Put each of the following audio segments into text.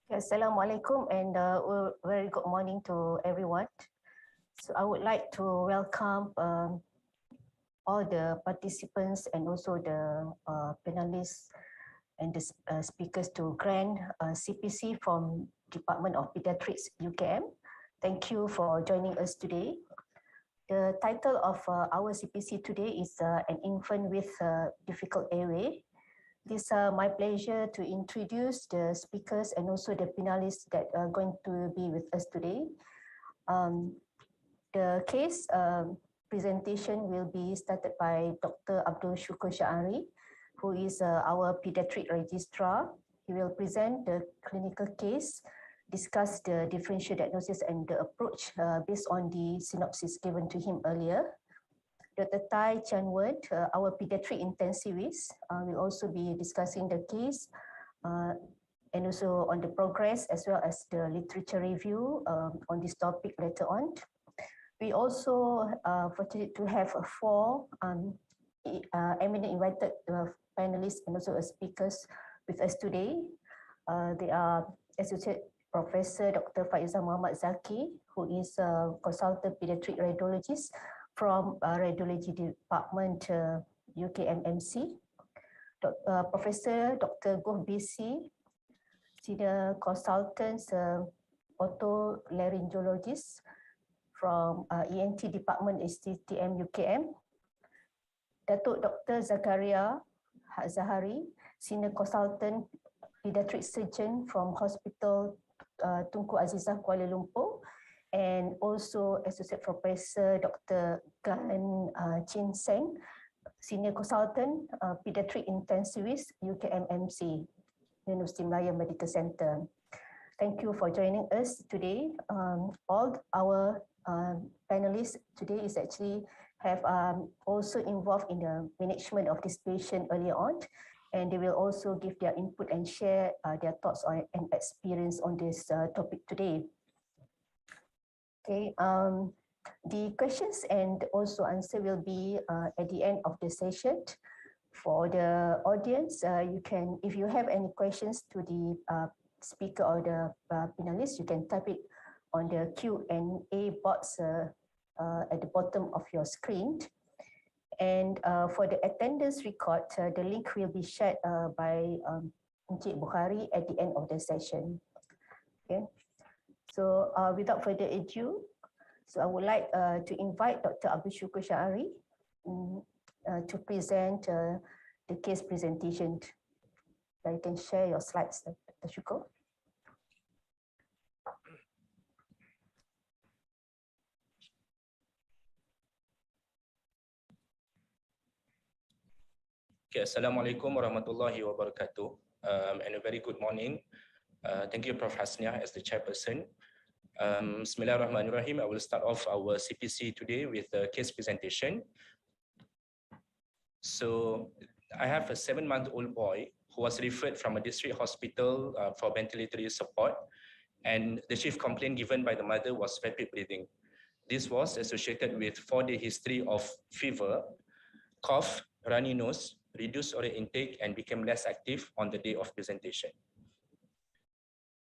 Assalamualaikum and very good morning to everyone. So I would like to welcome all the participants and also the panelists and the speakers to Grand CPC from Department of Pediatrics UKM. Thank you for joining us today. The title of our CPC today is An Infant with Difficult Airway. It's my pleasure to introduce the speakers and also the panelists that are going to be with us today. The case presentation will be started by Dr. Abdul Shukur Syahari, who is our pediatric registrar. He will present the clinical case, discuss the differential diagnosis and the approach based on the synopsis given to him earlier. Dr. Tai Chian Wern, our pediatric intensivist, will also be discussing the case and also on the progress as well as the literature review on this topic later on. We also fortunate to have four eminent invited panelists and also speakers with us today. They are Associate Professor Dr. Faizah Muhammad Zaki, who is a consultant pediatric radiologist from Radiology Department UKMMC, Professor Dr. Goh Bee See, Senior Consultant Otorinolaringologist from ENT Department STTM UKM, Dato Dr. Zakaria Zahari, Senior Consultant Pediatric Surgeon from Hospital Tunku Azizah Kuala Lumpur, and also Associate Professor Dr. Gan Chin Seng, Senior Consultant Pediatric Intensivist UKMMC, University Melayu Medical Center. Thank you for joining us today. All our panelists today is actually have also involved in the management of this patient earlier on, and they will also give their input and share their thoughts on and experience on this topic today. Okay, the questions and also answer will be at the end of the session. For the audience, you can, if you have any questions to the speaker or the panelist, you can type it on the Q&A box at the bottom of your screen. And for the attendance record, the link will be shared by Encik Bukhari at the end of the session. Okay. So without further ado, so I would like to invite Dr. Abdul Shukur Syahari to present the case presentation. You can share your slides, Dr. Shukur. Okay, Assalamualaikum warahmatullahi wabarakatuh, and a very good morning. Thank you, Prof. Hasnia, as the chairperson. Bismillahirrahmanirrahim. I will start off our CPC today with the case presentation. So I have a 7-month-old boy who was referred from a district hospital for ventilatory support, and the chief complaint given by the mother was rapid breathing. This was associated with 4-day history of fever, cough, runny nose, reduced oral intake, and became less active on the day of presentation.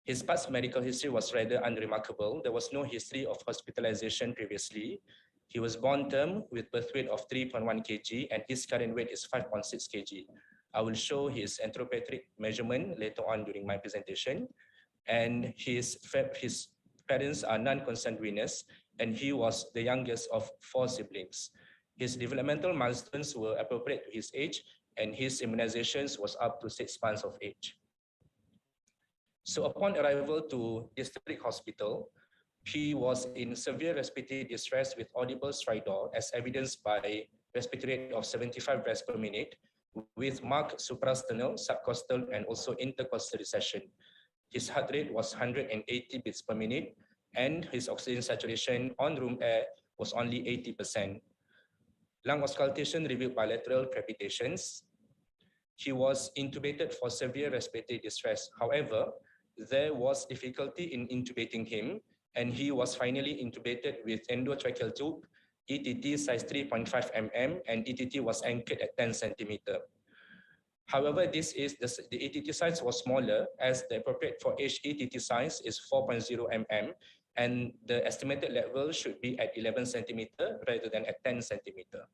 His past medical history was rather unremarkable. There was no history of hospitalization previously. He was born term with birth weight of 3.1 kg and his current weight is 5.6 kg. I will show his anthropometric measurement later on during my presentation. And his parents are non-consanguineous and he was the youngest of 4 siblings. His developmental milestones were appropriate to his age and his immunizations was up to 6 months of age. So upon arrival to district hospital, he was in severe respiratory distress with audible stridor as evidenced by respiratory rate of 75 breaths per minute with marked suprasternal, subcostal, and also intercostal recession. His heart rate was 180 beats per minute and his oxygen saturation on room air was only 80%. Lung auscultation revealed bilateral crepitations. He was intubated for severe respiratory distress. However, there was difficulty in intubating him and he was finally intubated with endotracheal tube, ETT size 3.5 mm and ETT was anchored at 10 cm. However, the ETT size was smaller, as the appropriate for age ETT size is 4.0 mm, and the estimated level should be at 11 centimeter rather than at 10 centimeter.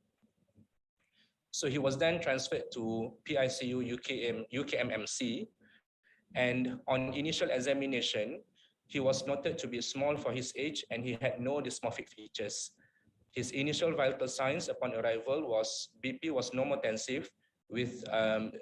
So he was then transferred to PICU UKMMC, and on initial examination, he was noted to be small for his age and he had no dysmorphic features. His initial vital signs upon arrival was BP was normotensive with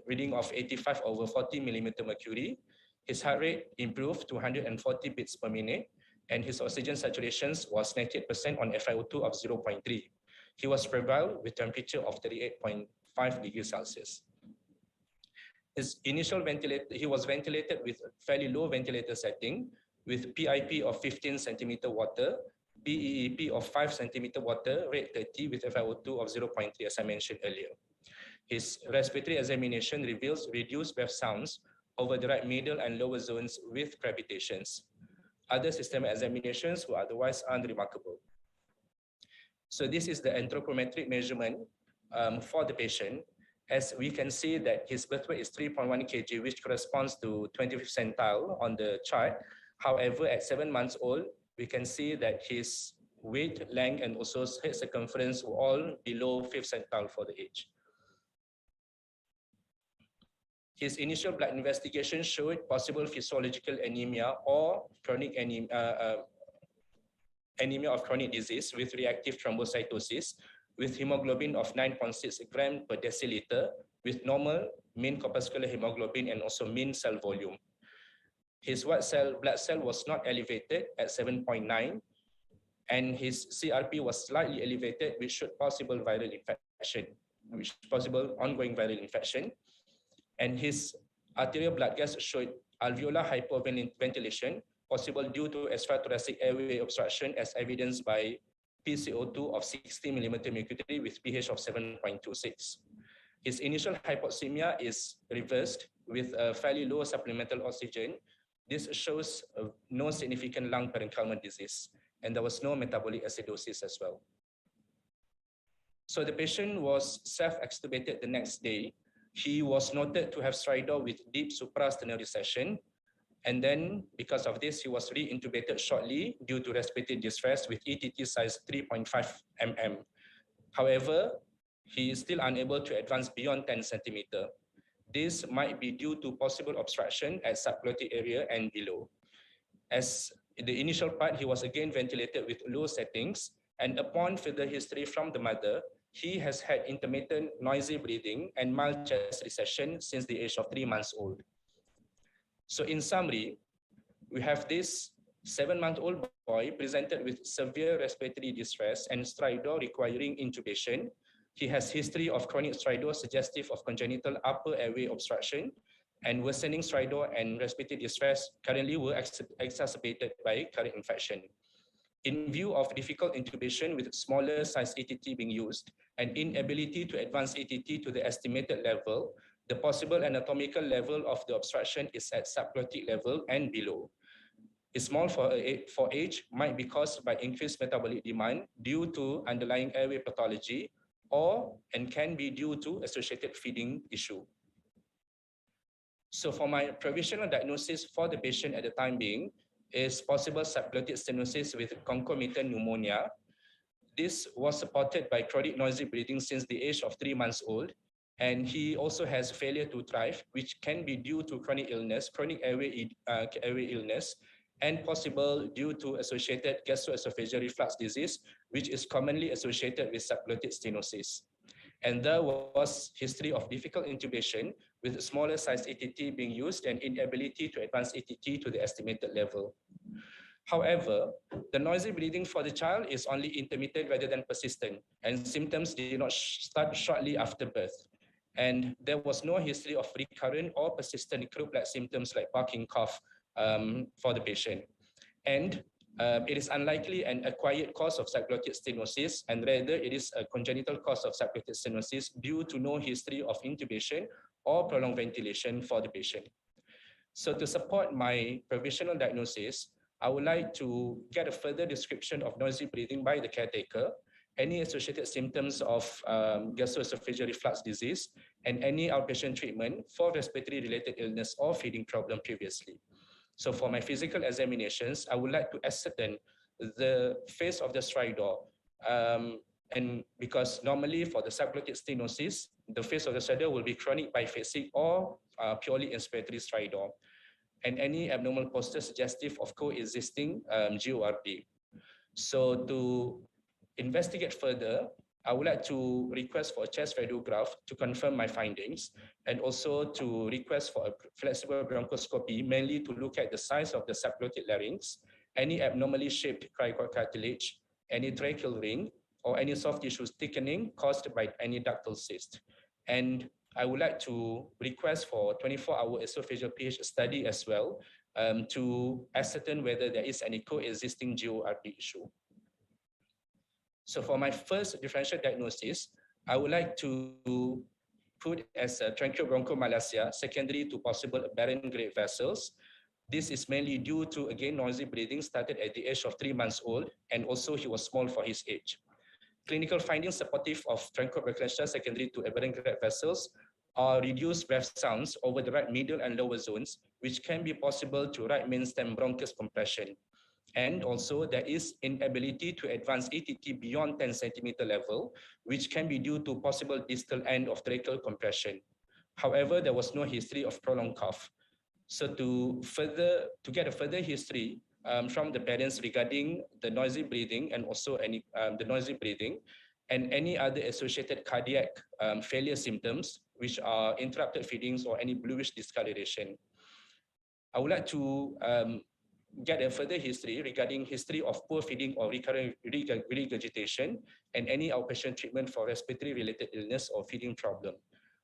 reading of 85/40 millimeter mercury. His heart rate improved to 140 beats per minute, and his oxygen saturations was 98% on FiO2 of 0.3. He was febrile with temperature of 38.5 degrees Celsius. His initial he was ventilated with fairly low ventilator setting with PIP of 15 centimeter water, BEEP of 5 centimeter water, rate 30 with FiO2 of 0.3 as I mentioned earlier. His respiratory examination reveals reduced breath sounds over the right middle and lower zones with crepitations. Other systemic examinations were otherwise unremarkable. So this is the anthropometric measurement for the patient. As we can see that his birth weight is 3.1 kg, which corresponds to 25th centile on the chart. However, at 7 months old, we can see that his weight, length, and also head circumference were all below 5th centile for the age. His initial blood investigation showed possible physiological anemia or chronic anemia of chronic disease with reactive thrombocytosis, with hemoglobin of 9.6 gram per deciliter, with normal mean corpuscular hemoglobin and also mean cell volume. His white blood cell was not elevated at 7.9, and his CRP was slightly elevated, which showed possible viral infection, which possible ongoing viral infection. And his arterial blood gas showed alveolar hypoventilation, possible due to extrathoracic airway obstruction, as evidenced by PCO2 of 60 millimeter mercury with pH of 7.26. His initial hypoxemia is reversed with a fairly low supplemental oxygen. This shows no significant lung parenchymal disease, and there was no metabolic acidosis as well. So the patient was self-extubated the next day. He was noted to have stridor with deep suprasternal recession. And then because of this, he was re-intubated shortly due to respiratory distress with ETT size 3.5 mm. However, he is still unable to advance beyond 10 centimeter. This might be due to possible obstruction at subglottic area and below. As in the initial part, he was again ventilated with low settings, and upon further history from the mother, he has had intermittent noisy breathing and mild chest recession since the age of 3 months old. So in summary, we have this 7-month-old boy presented with severe respiratory distress and stridor requiring intubation. He has history of chronic stridor suggestive of congenital upper airway obstruction, and worsening stridor and respiratory distress currently were exacerbated by current infection. In view of difficult intubation with smaller size ETT being used and inability to advance ETT to the estimated level, the possible anatomical level of the obstruction is at subglottic level and below. It's small for age might be caused by increased metabolic demand due to underlying airway pathology, and can be due to associated feeding issue. So for my provisional diagnosis for the patient at the time being is possible subglottic stenosis with concomitant pneumonia. This was supported by chronic noisy breathing since the age of 3 months old. And he also has failure to thrive, which can be due to chronic illness, chronic airway illness, and possible due to associated gastroesophageal reflux disease, which is commonly associated with subglottic stenosis. And there was history of difficult intubation with smaller size ETT being used and inability to advance ETT to the estimated level. However, the noisy breathing for the child is only intermittent rather than persistent, and symptoms did not start shortly after birth. And there was no history of recurrent or persistent croup-like symptoms like barking cough for the patient. And it is unlikely an acquired cause of subglottic stenosis, and rather it is a congenital cause of subglottic stenosis due to no history of intubation or prolonged ventilation for the patient. So to support my provisional diagnosis, I would like to get a further description of noisy breathing by the caretaker any associated symptoms of gastroesophageal reflux disease, and any outpatient treatment for respiratory-related illness or feeding problem previously. So for my physical examinations, I would like to ascertain the phase of the stridor. And because normally for the subglottic stenosis, the phase of the stridor will be chronic biphasic or purely inspiratory stridor, and any abnormal posture suggestive of coexisting GORD. So to investigate further, I would like to request for a chest radiograph to confirm my findings, and also to request for a flexible bronchoscopy, mainly to look at the size of the subglottic larynx, any abnormally shaped cricoid cartilage, any tracheal ring, or any soft tissue thickening caused by any ductal cyst. And I would like to request for 24-hour esophageal pH study as well, to ascertain whether there is any coexisting GORD issue. So for my first differential diagnosis, I would like to put as a tracheal bronchomalacia secondary to possible aberrant great vessels. This is mainly due to, again, noisy breathing started at the age of 3 months old, and also he was small for his age. Clinical findings supportive of tracheobronchomalacia secondary to aberrant great vessels are reduced breath sounds over the right middle and lower zones, which can be possible to right main stem bronchus compression. And also there is inability to advance ATT beyond 10 centimeter level, which can be due to possible distal end of tracheal compression. However, there was no history of prolonged cough. So to get a further history from the parents regarding the noisy breathing and also any the noisy breathing and any other associated cardiac failure symptoms, which are interrupted feedings or any bluish discoloration. I would like to get a further history regarding history of poor feeding or recurrent regurgitation and any outpatient treatment for respiratory-related illness or feeding problem.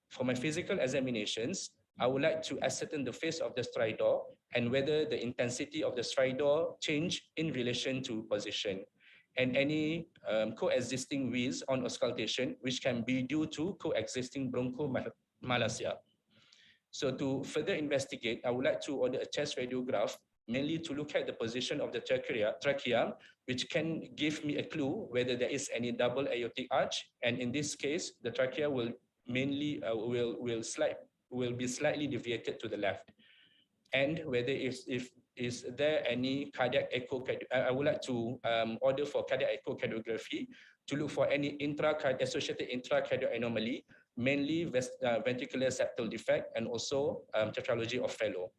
For my physical examinations, I would like to ascertain the phase of the stridor and whether the intensity of the stridor change in relation to position, and any coexisting wheeze on auscultation, which can be due to coexisting bronchomalacia. So to further investigate, I would like to order a chest radiograph, mainly to look at the position of the trachea, which can give me a clue whether there is any double aortic arch, and in this case, the trachea will mainly will be slightly deviated to the left, and whether is there any cardiac echo. I would like to order for cardiac echocardiography to look for any associated intracardiac anomaly, mainly ventricular septal defect and also tetralogy of Fallot.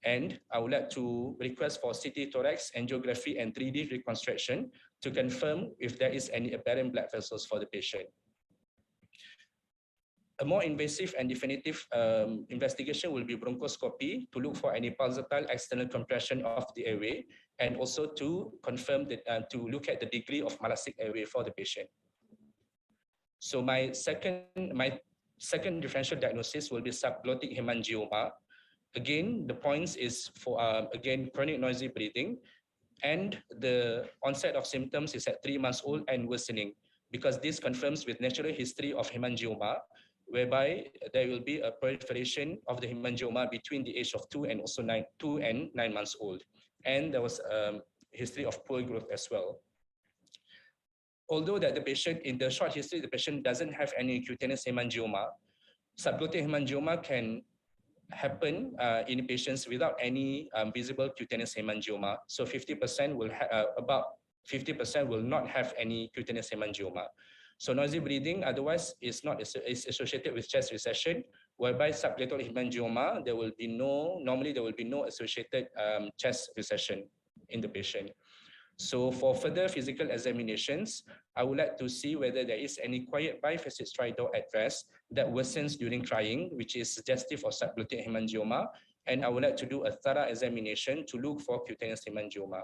And I would like to request for CT thorax angiography and 3D reconstruction to confirm if there is any aberrant blood vessels for the patient. A more invasive and definitive investigation will be bronchoscopy to look for any pulsatile external compression of the airway, and also to confirm that to look at the degree of malastic airway for the patient. So my second differential diagnosis will be subglottic hemangioma. Again, the points is for again chronic noisy breathing, and the onset of symptoms is at 3 months old and worsening, because this confirms with natural history of hemangioma, whereby there will be a proliferation of the hemangioma between the age of 2 and 9 months old, and there was a history of poor growth as well. Although that the patient, in the short history, the patient doesn't have any cutaneous hemangioma, subglottic hemangioma can happen in patients without any visible cutaneous hemangioma. So 50% will about 50% will not have any cutaneous hemangioma. So noisy breathing otherwise is associated with chest recession, whereby subglottic hemangioma normally there will be no associated chest recession in the patient. So for further physical examinations, I would like to see whether there is any quiet biphasic stridor at rest that worsens during crying, which is suggestive of subglottic hemangioma, and I would like to do a thorough examination to look for cutaneous hemangioma.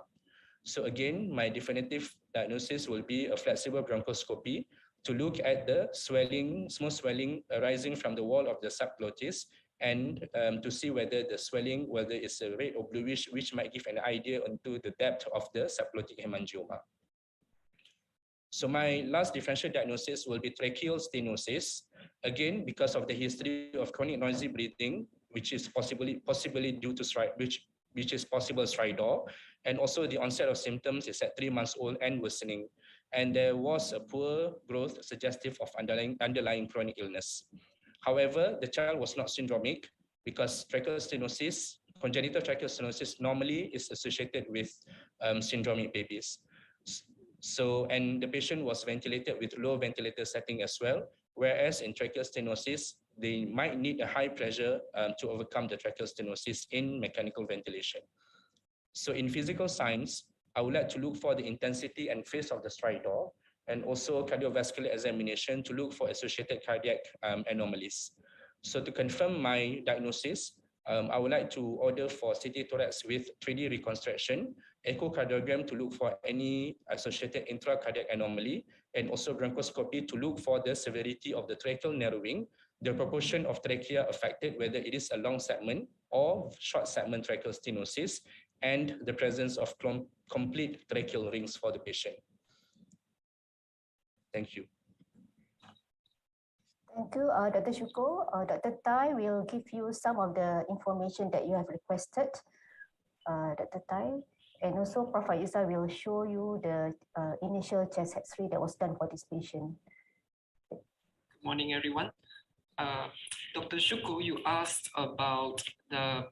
So again, my definitive diagnosis will be a flexible bronchoscopy to look at the swelling, small swelling arising from the wall of the subglottis, and to see whether the swelling, whether it's a red or bluish, which might give an idea onto the depth of the subglottic hemangioma. So my last differential diagnosis will be tracheal stenosis. Again, because of the history of chronic noisy breathing, which is possibly due to which is possible stridor, and also the onset of symptoms is at 3 months old and worsening. and there was a poor growth suggestive of underlying chronic illness. However, the child was not syndromic because tracheal stenosis, congenital tracheal stenosis normally is associated with syndromic babies. So, and the patient was ventilated with low ventilator setting as well, whereas in tracheal stenosis, they might need a high pressure to overcome the tracheal stenosis in mechanical ventilation. So in physical signs, I would like to look for the intensity and phase of the stridor, and also cardiovascular examination to look for associated cardiac anomalies. So to confirm my diagnosis, I would like to order for CT thorax with 3D reconstruction, echocardiogram to look for any associated intracardiac anomaly, and also bronchoscopy to look for the severity of the tracheal narrowing, the proportion of trachea affected, whether it is a long segment or short segment tracheal stenosis, and the presence of complete tracheal rings for the patient. Thank you. Thank you, Dr. Shuko. Dr. Tai will give you some of the information that you have requested, Dr. Tai. And also Prof. Faiza will show you the initial chest X-ray that was done for this patient. Good morning, everyone. Dr. Shuko, you asked about the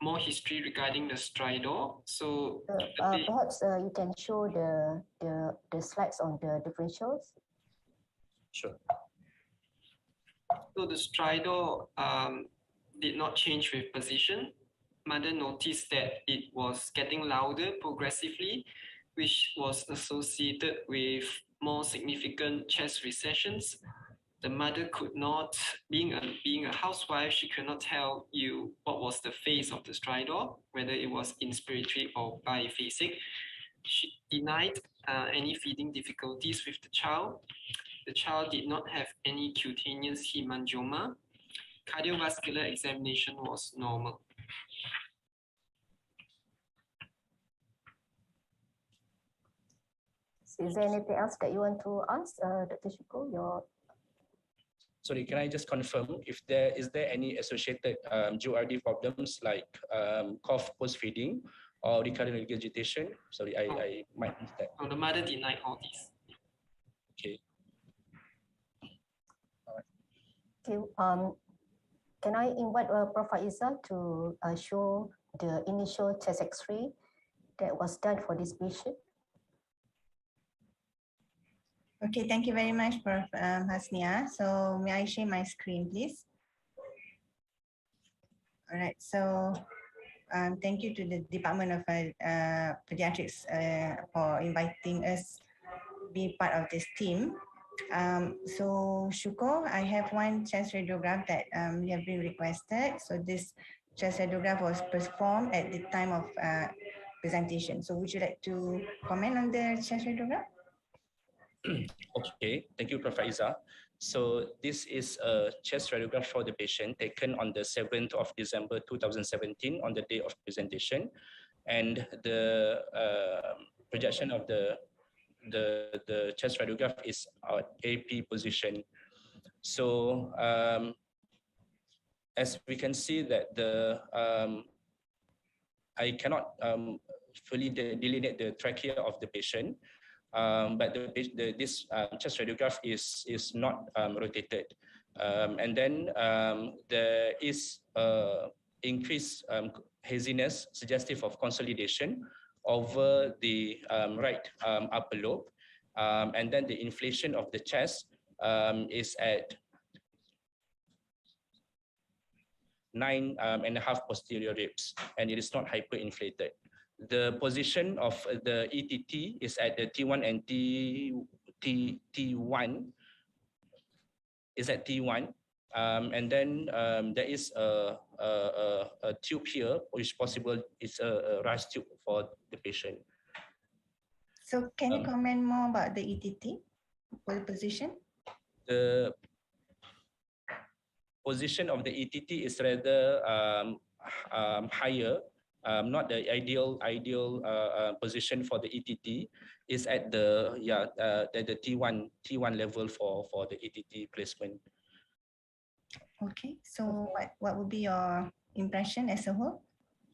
more history regarding the stridor. So perhaps you can show the slides on the differentials. Sure. So the stridor did not change with position. Mother noticed that it was getting louder progressively, which was associated with more significant chest recessions. The mother could not, being a housewife, she could not tell you what was the phase of the stridor, whether it was inspiratory or biphasic. She denied any feeding difficulties with the child. The child did not have any cutaneous hemangioma. Cardiovascular examination was normal. Is there anything else that you want to ask, Dr. Shuko? Sorry, can I just confirm if is there any associated GORD problems like cough post-feeding or recurrent regurgitation? Sorry, I might miss that. Oh, the mother denied all these. Okay. Okay. Can I invite Prof. Faiza to show the initial chest X-ray that was done for this patient? Okay, thank you very much, Prof. Hasnia. So may I share my screen, please? All right, so thank you to the Department of Pediatrics for inviting us to be part of this team. So Shuko, I have one chest radiograph that you have been requested. So this chest radiograph was performed at the time of presentation. So would you like to comment on the chest radiograph? Okay, thank you, Prof. Faiza. So this is a chest radiograph for the patient taken on the 7th of December 2017 on the day of presentation, and the projection of the chest radiograph is at AP position. So as we can see that I cannot fully delineate the trachea of the patient. But this chest radiograph is not rotated, and then there is increased haziness suggestive of consolidation over the right upper lobe, and then the inflation of the chest is at 9.5 posterior ribs, and it is not hyperinflated. The position of the ETT is at the T1 and T1 is at T1, and then there is a tube here, which possible is a RAS tube for the patient. So can you comment more about the ETT position? The position of the ETT is rather higher. Not the ideal position for the ETT is at the T1 level for the ETT placement. Okay, so what would be your impression as a whole?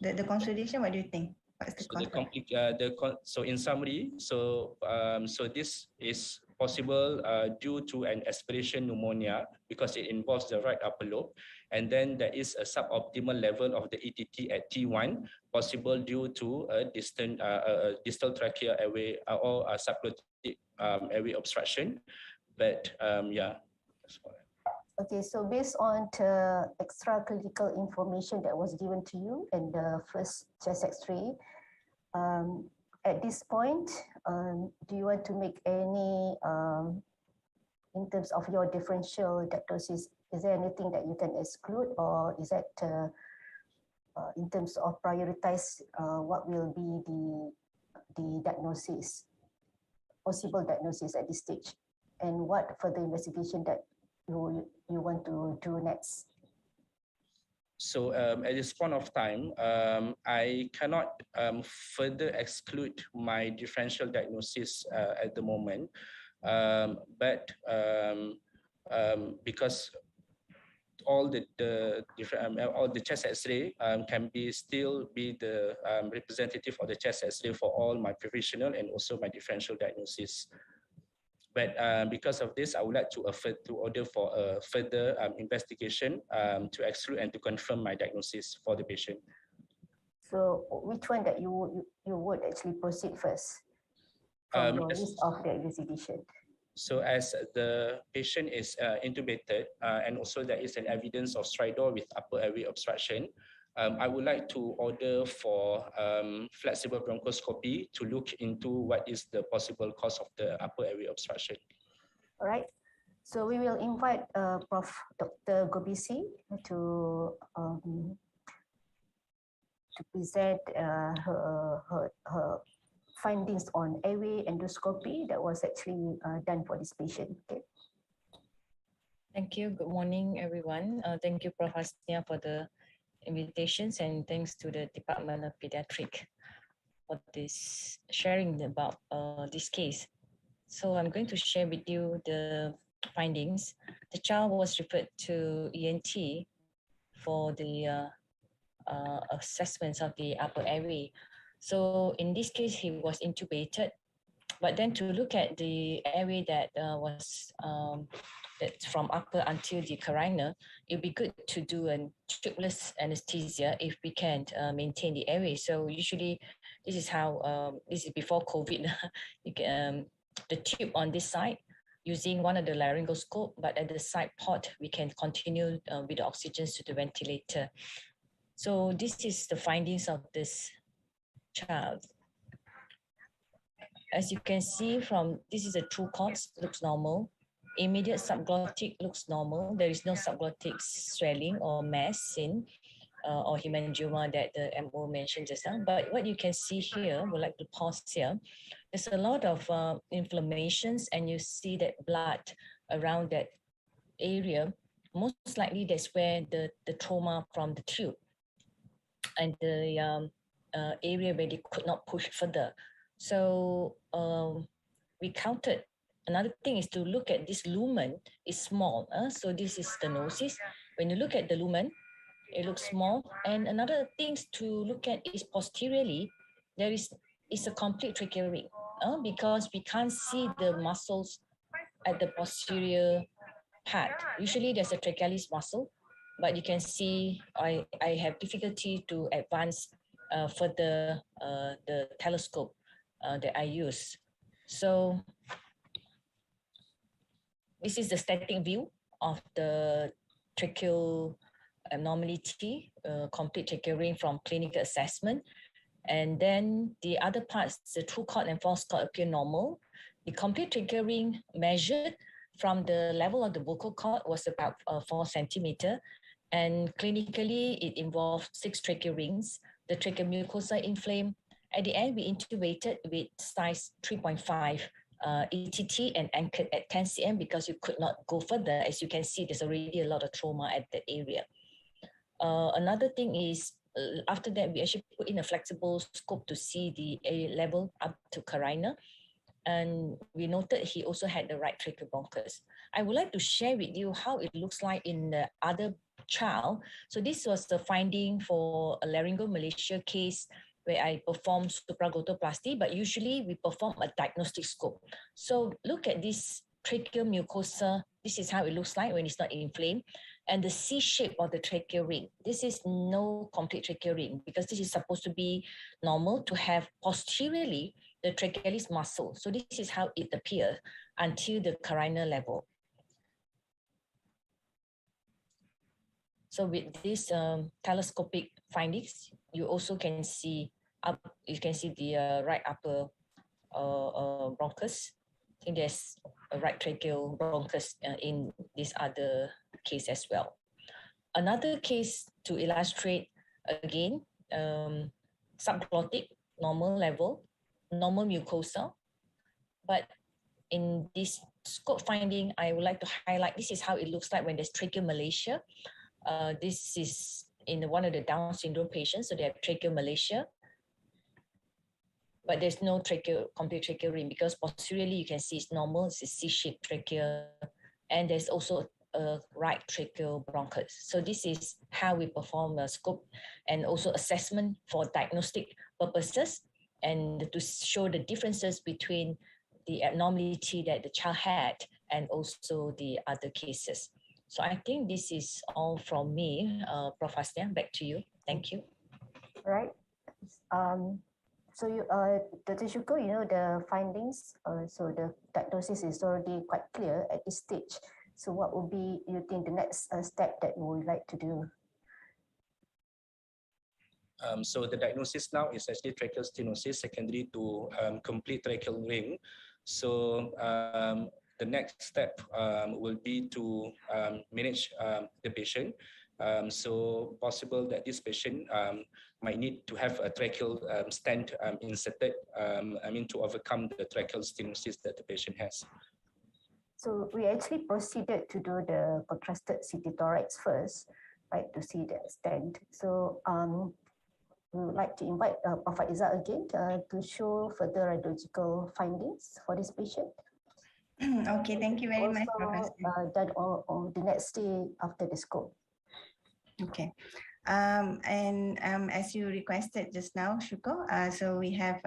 The consolidation, what do you think? What's the So cause? so in summary, so this is possible due to an aspiration pneumonia because it involves the right upper lobe, and then there is a suboptimal level of the ETT at T1, possible due to a distal tracheal airway or a subglottic airway obstruction. But yeah, that's all. Okay, so based on the extra clinical information that was given to you in the first chest X-ray, at this point, do you want to make any, in terms of your differential diagnosis, is there anything that you can exclude, or is that in terms of prioritize what will be the diagnosis, possible diagnosis at this stage, and what further investigation that you want to do next? So at this point of time, I cannot further exclude my differential diagnosis at the moment, but because all the different all the chest X-ray can still be the representative of the chest X-ray for all my provisional and also my differential diagnosis. But because of this, I would like to order for a further investigation to exclude and to confirm my diagnosis for the patient. So which one that you would actually proceed first from your list of the investigation? So as the patient is intubated and also there is an evidence of stridor with upper airway obstruction, I would like to order for flexible bronchoscopy to look into what is the possible cause of the upper airway obstruction. All right. So we will invite Prof. Dr. Goh Bee See to present her findings on airway endoscopy that was actually done for this patient. Okay. Thank you. Good morning, everyone. Thank you, Prof. Hasnia, for the invitations, and thanks to the Department of Pediatric for this sharing about this case. So I'm going to share with you the findings. The child was referred to ENT for the assessments of the upper airway. So in this case, he was intubated, but then to look at the airway that was that's from upper until the carina, it'd be good to do a tubeless anesthesia if we can maintain the airway. So usually this is how, this is before COVID, you can, the tube on this side using one of the laryngoscope, but at the side port, we can continue with the oxygen to the ventilator. So this is the findings of this child. As you can see from, this is a true cords, looks normal. Immediate subglottic looks normal. There is no subglottic swelling or mass in or hemangioma that the MO mentioned just now. But what you can see here, we'd like to pause here. There's a lot of inflammations, and you see that blood around that area. Most likely that's where the trauma from the tube and the area where they could not push further. So we counted. Another thing is to look at this lumen is small. So this is stenosis. When you look at the lumen, it looks small. And another thing to look at is posteriorly, there is a complete tracheal ring because we can't see the muscles at the posterior part. Usually there's a trachealis muscle, but you can see I have difficulty to advance further the telescope that I use. So this is the static view of the tracheal abnormality, complete tracheal ring from clinical assessment. And then the other parts, the true cord and false cord appear normal. The complete tracheal ring measured from the level of the vocal cord was about 4 centimeter. And clinically, it involved 6 tracheal rings. The tracheal mucosa inflamed. At the end, we intubated with size 3.5 ETT and anchored at 10 cm because you could not go further. As you can see, there's already a lot of trauma at that area. Another thing is, after that, we actually put in a flexible scope to see the air level up to carina. And we noted he also had the right tracheal bronchus. I would like to share with you how it looks like in the other child. So this was the finding for a laryngomalacia case where I perform supraglotoplasty, but usually we perform a diagnostic scope. So look at this tracheal mucosa. This is how it looks like when it's not inflamed. And the C shape of the tracheal ring. This is no complete tracheal ring because this is supposed to be normal to have posteriorly the trachealis muscle. So this is how it appears until the carina level. So with these telescopic findings, you also can see you can see the right upper bronchus. I think there's a right tracheal bronchus in this other case as well. Another case to illustrate again, subglottic, normal level, normal mucosa. But in this scope finding, I would like to highlight, this is how it looks like when there's tracheal malacia. This is in one of the Down syndrome patients, so they have tracheal malacia. But there's no complete tracheal ring because posteriorly you can see it's normal, it's a C-shaped trachea, and there's also a right tracheal bronchus. So this is how we perform a scope and also assessment for diagnostic purposes and to show the differences between the abnormality that the child had and also the other cases. So I think this is all from me, Prof. Hasnia, back to you. Thank you. Right. So you, Dr. Shuko, you know the findings. So the diagnosis is already quite clear at this stage. So what would be, you think, the next step that we would like to do? So the diagnosis now is actually tracheal stenosis secondary to complete tracheal ring. So the next step will be to manage the patient. So possible that this patient might need to have a tracheal stent inserted, to overcome the tracheal stenosis that the patient has. So we actually proceeded to do the contrasted CT thorax first, right, to see the stent. So we would like to invite Prof. Izzah again to show further radiological findings for this patient. Okay, thank you very much, Professor. Done on the next day after the scope. Okay. As you requested just now, Shuko, so we have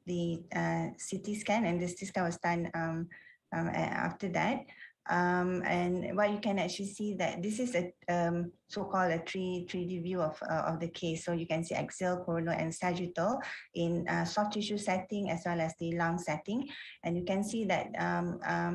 the CT scan, and this CT scan was done after that. And what you can actually see that this is a so-called a 3D view of the case. So you can see axial, coronal, and sagittal in soft tissue setting as well as the lung setting. And you can see that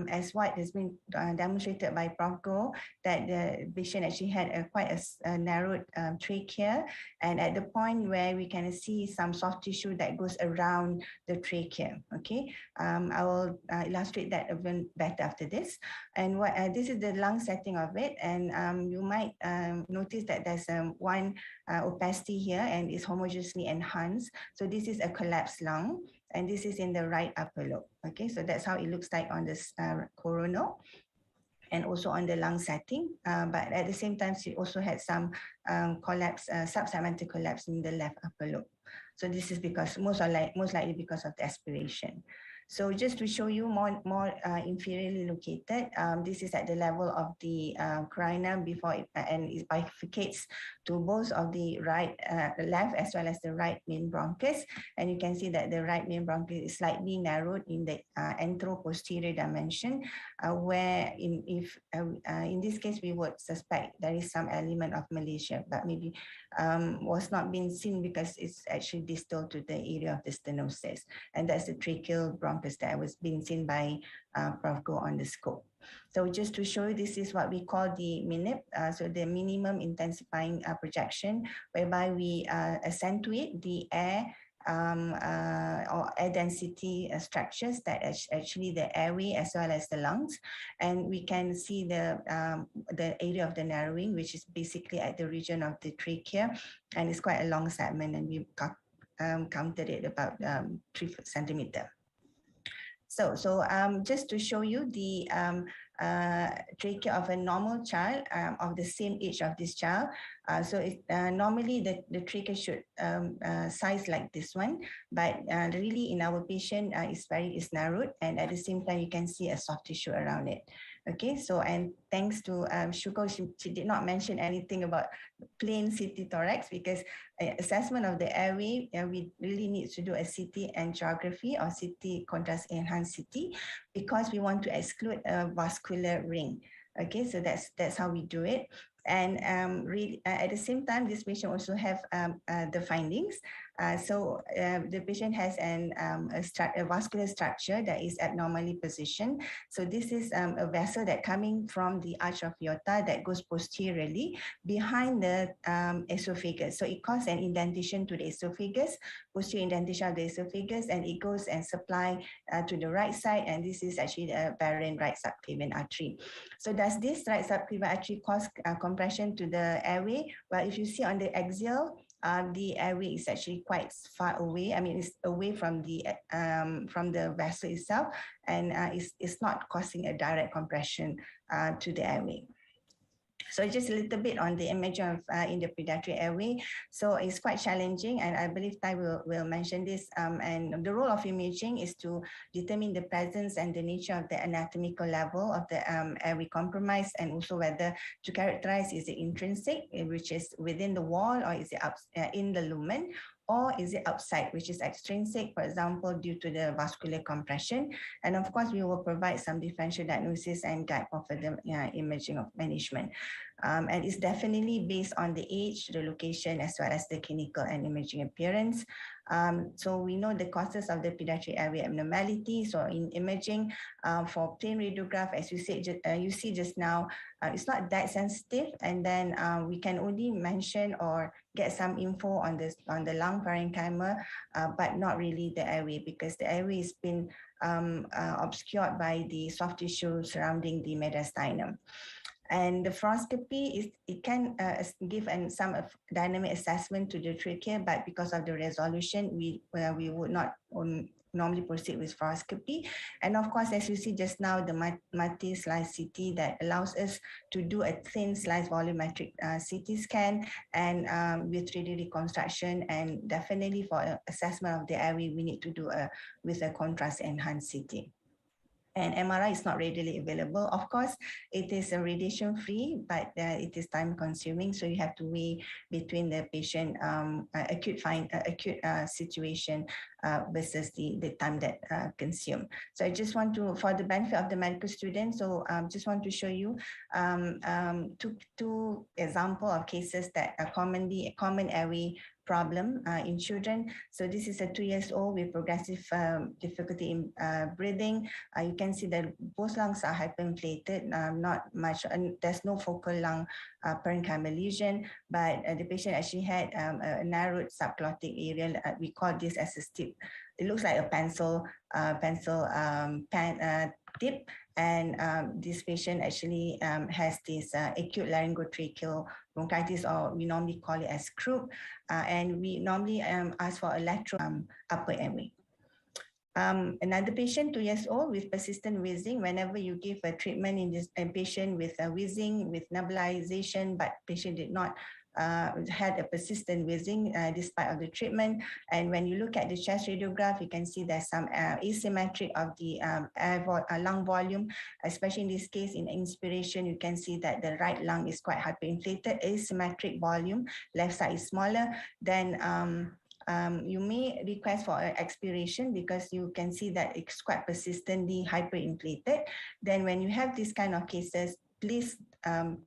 as what has been demonstrated by Prof. Goh, that the patient actually had quite a narrowed trachea, and at the point where we can see some soft tissue that goes around the trachea. Okay, I will illustrate that a bit better after this. And what this is the lung setting of it, and you might notice that there's one opacity here and it's homogeneously enhanced. So this is a collapsed lung, and this is in the right upper lobe. Okay, so that's how it looks like on this coronal and also on the lung setting. But at the same time, she also had some collapse, subsegmental collapse in the left upper lobe. So this is because most likely because of the aspiration. So just to show you more inferiorly located, this is at the level of the carina before it, and it bifurcates to both of the right, left as well as the right main bronchus. And you can see that the right main bronchus is slightly narrowed in the anteroposterior dimension, where in this case we would suspect there is some element of malacia, but maybe was not being seen because it's actually distal to the area of the stenosis, and that's the tracheal bronchus that was being seen by Prof. Goh on the scope. So just to show you, this is what we call the MINIP, so the minimum intensifying projection, whereby we accentuate the air or air density structures that actually the airway as well as the lungs, and we can see the area of the narrowing, which is basically at the region of the trachea, and it's quite a long segment, and we counted it about 3 centimeters. So just to show you the trachea of a normal child of the same age of this child. Normally the trachea should size like this one, but really in our patient is narrowed, and at the same time you can see a soft tissue around it. Okay, so and thanks to Shuko, she did not mention anything about plain CT thorax, because assessment of the airway, we really need to do a CT angiography or CT contrast enhanced CT, because we want to exclude a vascular ring. Okay, so that's how we do it. And really, at the same time, this patient also have the findings. The patient has a vascular structure that is abnormally positioned. So this is a vessel that coming from the arch of aorta that goes posteriorly behind the esophagus. So it causes an indentation to the esophagus, posterior indentation of the esophagus, and it goes and supply to the right side. And this is actually the aberrant right subclavian artery. So does this right subclavian artery cause compression to the airway? Well, if you see on the axial, the airway is actually quite far away. I mean, it's away from the vessel itself, and it's not causing a direct compression to the airway. So just a little bit on the imaging of in the pediatric airway. So it's quite challenging, and I believe Tai will mention this. And the role of imaging is to determine the presence and the nature of the anatomical level of the airway compromise, and also whether to characterize, is it intrinsic, which is within the wall, or is it in the lumen, or is it outside, which is extrinsic, for example, due to the vascular compression. And of course, we will provide some differential diagnosis and guide for further imaging of management. And it's definitely based on the age, the location, as well as the clinical and imaging appearance. So we know the causes of the pediatric airway abnormality. So in imaging, for plain radiograph, as you said, you see just now, it's not that sensitive, and then we can only mention or get some info on the lung parenchyma, but not really the airway, because the airway has been obscured by the soft tissue surrounding the mediastinum. And the fluoroscopy it can give some dynamic assessment to the trachea, but because of the resolution, we would not normally proceed with fluoroscopy. And of course, as you see just now, the multi-slice CT that allows us to do a thin slice volumetric CT scan, and with 3D reconstruction, and definitely for assessment of the airway, we need to do with a contrast enhanced CT. And MRI is not readily available. Of course, it is radiation free, but it is time consuming. So you have to weigh between the patient acute situation versus the time that consumed. So I just want to, for the benefit of the medical students, so just want to show you two example of cases that are common airway problem in children. So this is a 2-year-old with progressive difficulty in breathing. You can see that both lungs are hyperinflated, not much, and there's no focal lung parenchymal lesion, but the patient actually had a narrowed subglottic area. We call this as a tip. It looks like a pencil tip, and this patient actually has this acute laryngotracheal bronchitis, or we normally call it as croup, and we normally ask for a lateral upper airway. Another patient, 2 years old, with persistent wheezing. Whenever you give a treatment in this patient with wheezing, with nebulization, but patient did not had a persistent wheezing despite of the treatment. And when you look at the chest radiograph, you can see there's some asymmetry of the lung volume, especially in this case in inspiration. You can see that the right lung is quite hyperinflated, asymmetric volume, left side is smaller. Then you may request for an expiration because you can see that it's quite persistently hyperinflated. Then when you have this kind of cases, please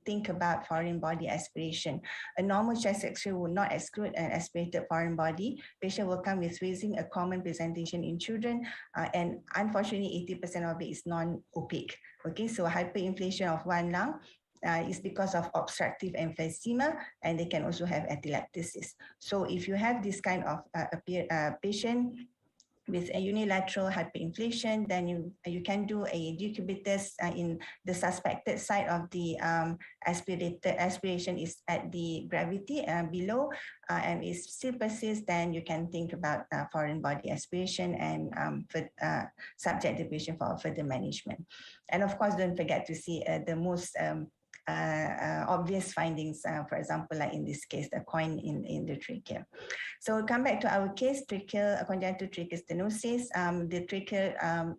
think about foreign body aspiration. A normal chest X-ray will not exclude an aspirated foreign body. Patient will come with wheezing, a common presentation in children, and unfortunately 80% of it is non-opaque. Okay, so hyperinflation of one lung is because of obstructive emphysema, and they can also have atelectasis. So if you have this kind of patient with a unilateral hyperinflation, then you can do a decubitus in the suspected site of the aspiration is at the gravity below, and it still persists, then you can think about foreign body aspiration and subject the patient for further management. And of course, don't forget to see the most obvious findings, for example, like in this case, the coin in the trachea. So come back to our case, congenital tracheal stenosis. The tracheal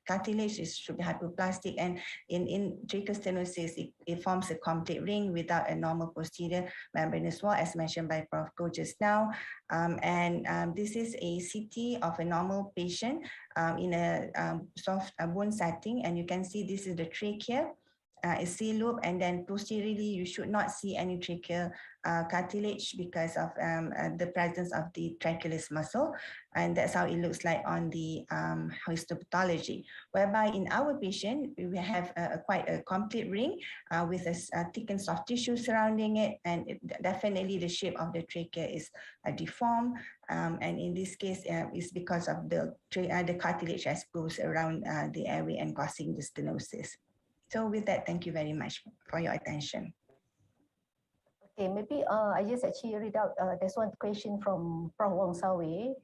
cartilage should be hypoplastic, and in tracheal stenosis, it forms a complete ring without a normal posterior membranous wall, as mentioned by Prof. Goh just now. This is a CT of a normal patient in a soft bone setting, and you can see this is the trachea. A C loop, and then posteriorly you should not see any tracheal cartilage because of the presence of the trachealis muscle, and that's how it looks like on the histopathology. Whereby in our patient we have quite a complete ring with a thick and soft tissue surrounding it, and definitely the shape of the trachea is deformed, and in this case it's because of the cartilage as goes around the airway and causing the stenosis. So with that, thank you very much for your attention. Okay, maybe I just actually read out, there's one question from Prof. Wong Sawe.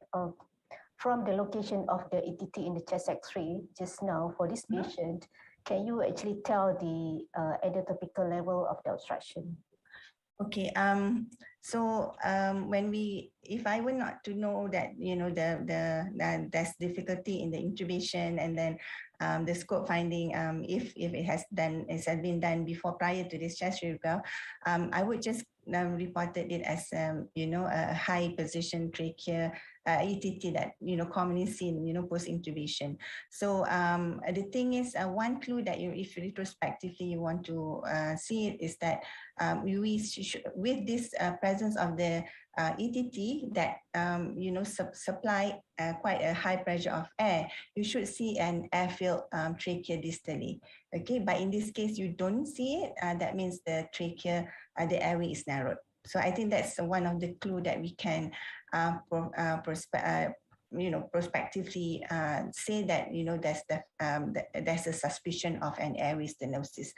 From the location of the ETT in the chest X-ray just now for this patient, can you actually tell the endotopical level of the obstruction? Okay, if I were not to know that, there's difficulty in the intubation, and then the scope finding, if it has been done before, prior to this chest radiograph, I would just reported it as a high position trachea ETT that commonly seen post intubation. So the thing is, one clue that if retrospectively you want to see it is that with this presence of the ETT that supply quite a high pressure of air, you should see an air-filled trachea distally. Okay, but in this case you don't see it. That means the trachea, the airway is narrowed. So I think that's one of the clue that we can prospectively say that there's a suspicion of an airway stenosis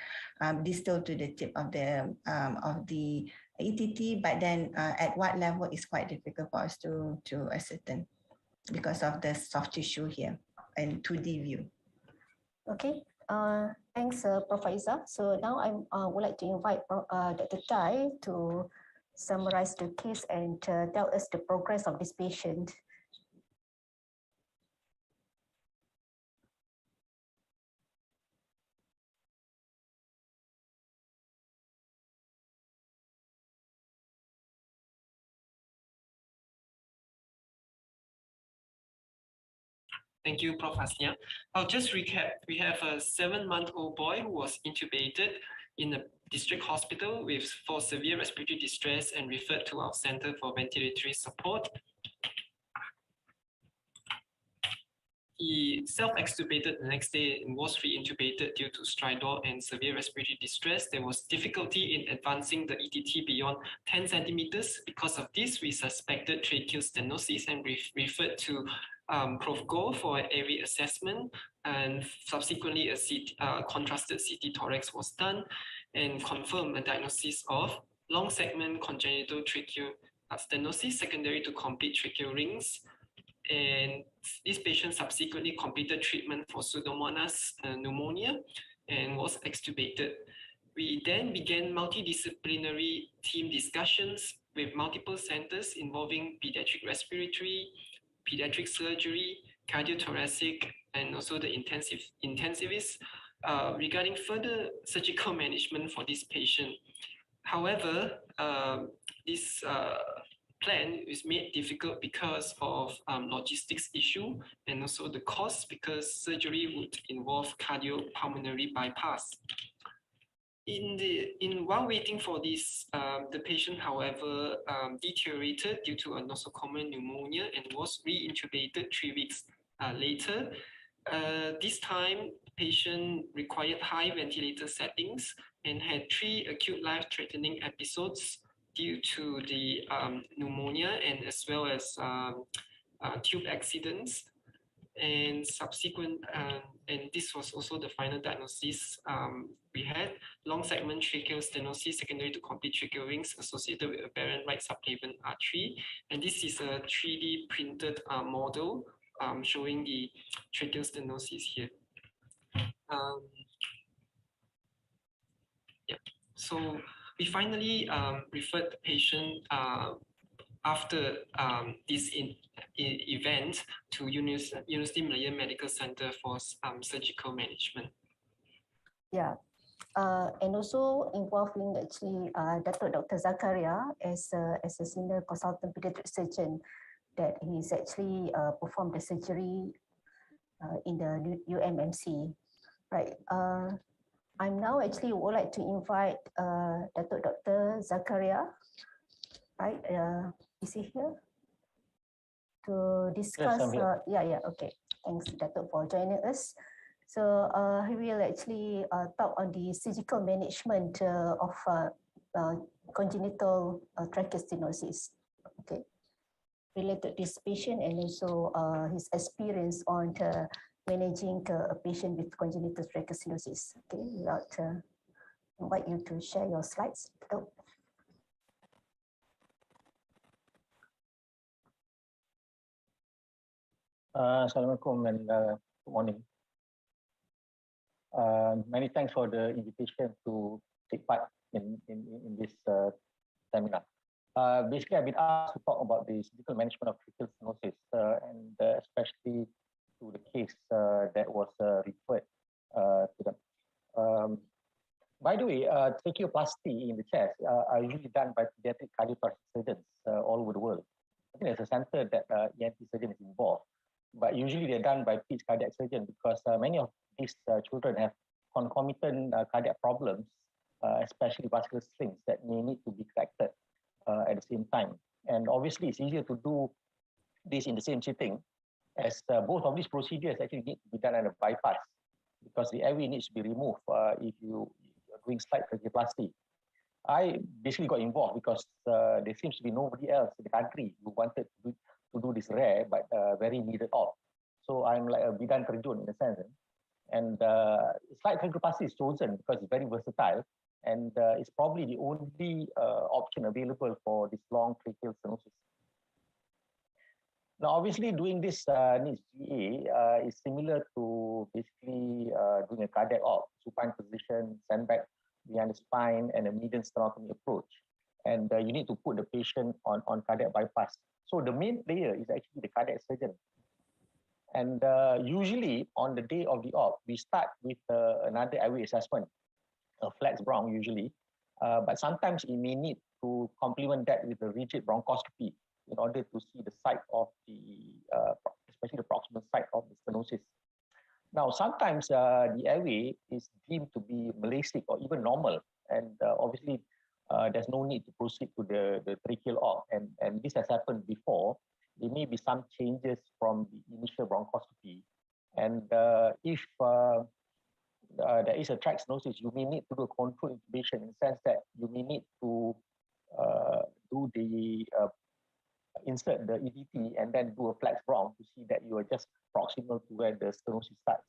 distal to the tip of the ETT, but then at what level is quite difficult for us to ascertain because of the soft tissue here and 2D view. Okay, thanks, Prof. Aiza. So now I would like to invite Dr. Tai to summarize the case and tell us the progress of this patient. Thank you, Prof. Hasnia. I'll just recap. We have a 7-month-old boy who was intubated in a district hospital for severe respiratory distress and referred to our Center for Ventilatory Support. He self-extubated the next day and was re-intubated due to stridor and severe respiratory distress. There was difficulty in advancing the ETT beyond 10 centimeters. Because of this, we suspected tracheal stenosis and referred to Prof. Goh for an airway assessment, and subsequently a contrasted CT thorax was done and confirmed a diagnosis of long segment congenital tracheal stenosis secondary to complete tracheal rings. And this patient subsequently completed treatment for Pseudomonas pneumonia and was extubated. We then began multidisciplinary team discussions with multiple centers involving pediatric respiratory, pediatric surgery, cardiothoracic, and also the intensivists regarding further surgical management for this patient. However, this plan is made difficult because of logistics issue and also the cost, because surgery would involve cardiopulmonary bypass. While waiting for this, the patient, however, deteriorated due to a nosocomial pneumonia and was re-intubated 3 weeks later. This time, patient required high ventilator settings and had 3 acute life-threatening episodes due to the pneumonia and as well as tube accidents. And subsequent, and this was also the final diagnosis we had: long segment tracheal stenosis secondary to complete tracheal rings associated with aberrant right subclavian artery. And this is a 3D printed model showing the tracheal stenosis here. So we finally referred the patient after this event to University Malaya Medical Center for surgical management. Yeah. And also involving actually Dato Dr. Zakaria as a senior consultant pediatric surgeon, that he's actually performed the surgery in the UMMC. Right. I'm now actually would like to invite Dato Dr. Zakaria, right? Is he here to discuss? Yes, okay. Thanks, Dato, for joining us. So he will actually talk on the surgical management of congenital tracheal stenosis, okay, related to this patient, and also his experience on managing a patient with congenital tracheal stenosis. Okay, without invite you to share your slides. Dato. Assalamualaikum and good morning. Many thanks for the invitation to take part in this seminar. Basically, I've been asked to talk about the surgical management of tracheal stenosis and especially to the case that was referred to them. By the way, tracheoplasty in the chest are usually done by pediatric cardiothoracic surgeons all over the world. I think there's a center that ENT surgeon is involved, but usually they're done by peds cardiac surgeon because many of these children have concomitant cardiac problems, especially vascular slings that may need to be corrected at the same time. And obviously, it's easier to do this in the same sitting, as both of these procedures actually need to be done at a bypass because the airway needs to be removed if you're doing slight tracheoplasty. I basically got involved because there seems to be nobody else in the country who wanted to do this rare but very needed op. So I'm like a bidan terjun in a sense. And slight tracheoplasty is chosen because it's very versatile and it's probably the only option available for this long tracheal stenosis. Now, obviously, doing this needs GA is similar to basically doing a cardiac op, supine position, send back behind the spine, and a median sternotomy approach. And you need to put the patient on cardiac bypass. So the main player is actually the cardiac surgeon. And usually on the day of the op, we start with another airway assessment, a flex bronch usually, but sometimes it may need to complement that with a rigid bronchoscopy in order to see the site of the, especially the proximal site of the stenosis. Now, sometimes the airway is deemed to be Malaysic or even normal, and obviously there's no need to proceed to the tracheal op, and this has happened before. There may be some changes from the initial bronchoscopy, and if there is a tract stenosis, you may need to do a controlled intubation in the sense that you may need to do the insert the EDT and then do a flex bronch to see that you are just proximal to where the stenosis starts.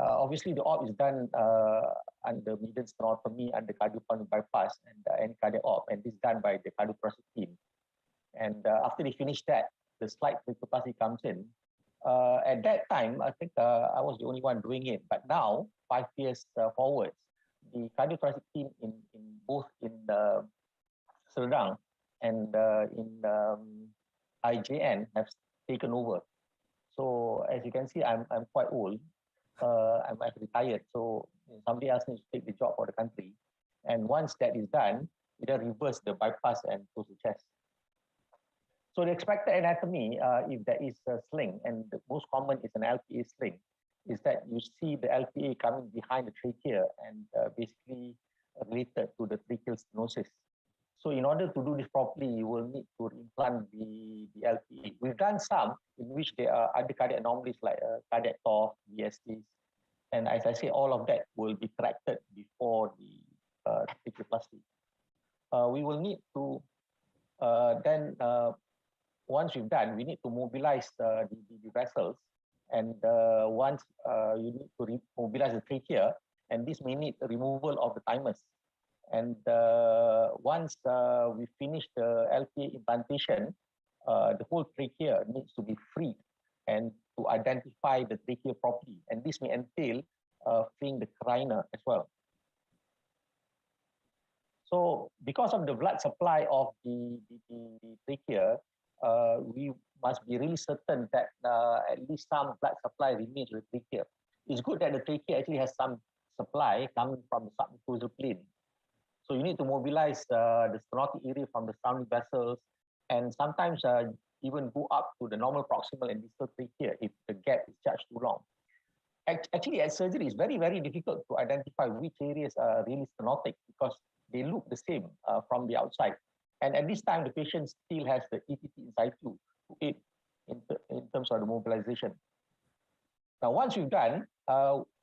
Obviously, the op is done under median sternotomy, under cardiopulmonary bypass, and cardiac op, and this is done by the cardiothoracic team. And after they finish that, the slight tracheoplasty comes in. At that time, I think I was the only one doing it. But now, 5 years forwards, the cardiothoracic team both in Serdang and in IJN have taken over. So as you can see, I'm quite old. I'm retired, so somebody else needs to take the job for the country. And once that is done, we then reverse the bypass and close the chest. So the expected anatomy, if there is a sling, and the most common is an LPA sling, is that you see the LPA coming behind the trachea and basically related to the tracheal stenosis. So in order to do this properly, you will need to implant the LPA. We've done some in which there are other cardiac anomalies like cardiac TOF, VSTs. And as I say, all of that will be corrected before the tracheoplasty. We will need to then, once we've done, we need to mobilize the vessels. And once you need to mobilize the trachea, and this may need removal of the thymus. And once we finish the LPA implantation, the whole trachea needs to be freed and to identify the trachea properly. And this may entail freeing the carina as well. So because of the blood supply of the trachea, we must be really certain that at least some blood supply remains with the trachea. It's good that the trachea actually has some supply coming from the submucosal plane. So you need to mobilize the stenotic area from the surrounding vessels, and sometimes even go up to the normal proximal and distal trachea if the gap is judged too long. Actually, at surgery, it's very, very difficult to identify which areas are really stenotic because they look the same from the outside. And at this time, the patient still has the ETT in situ to aid in terms of the mobilization. Now, once we've done,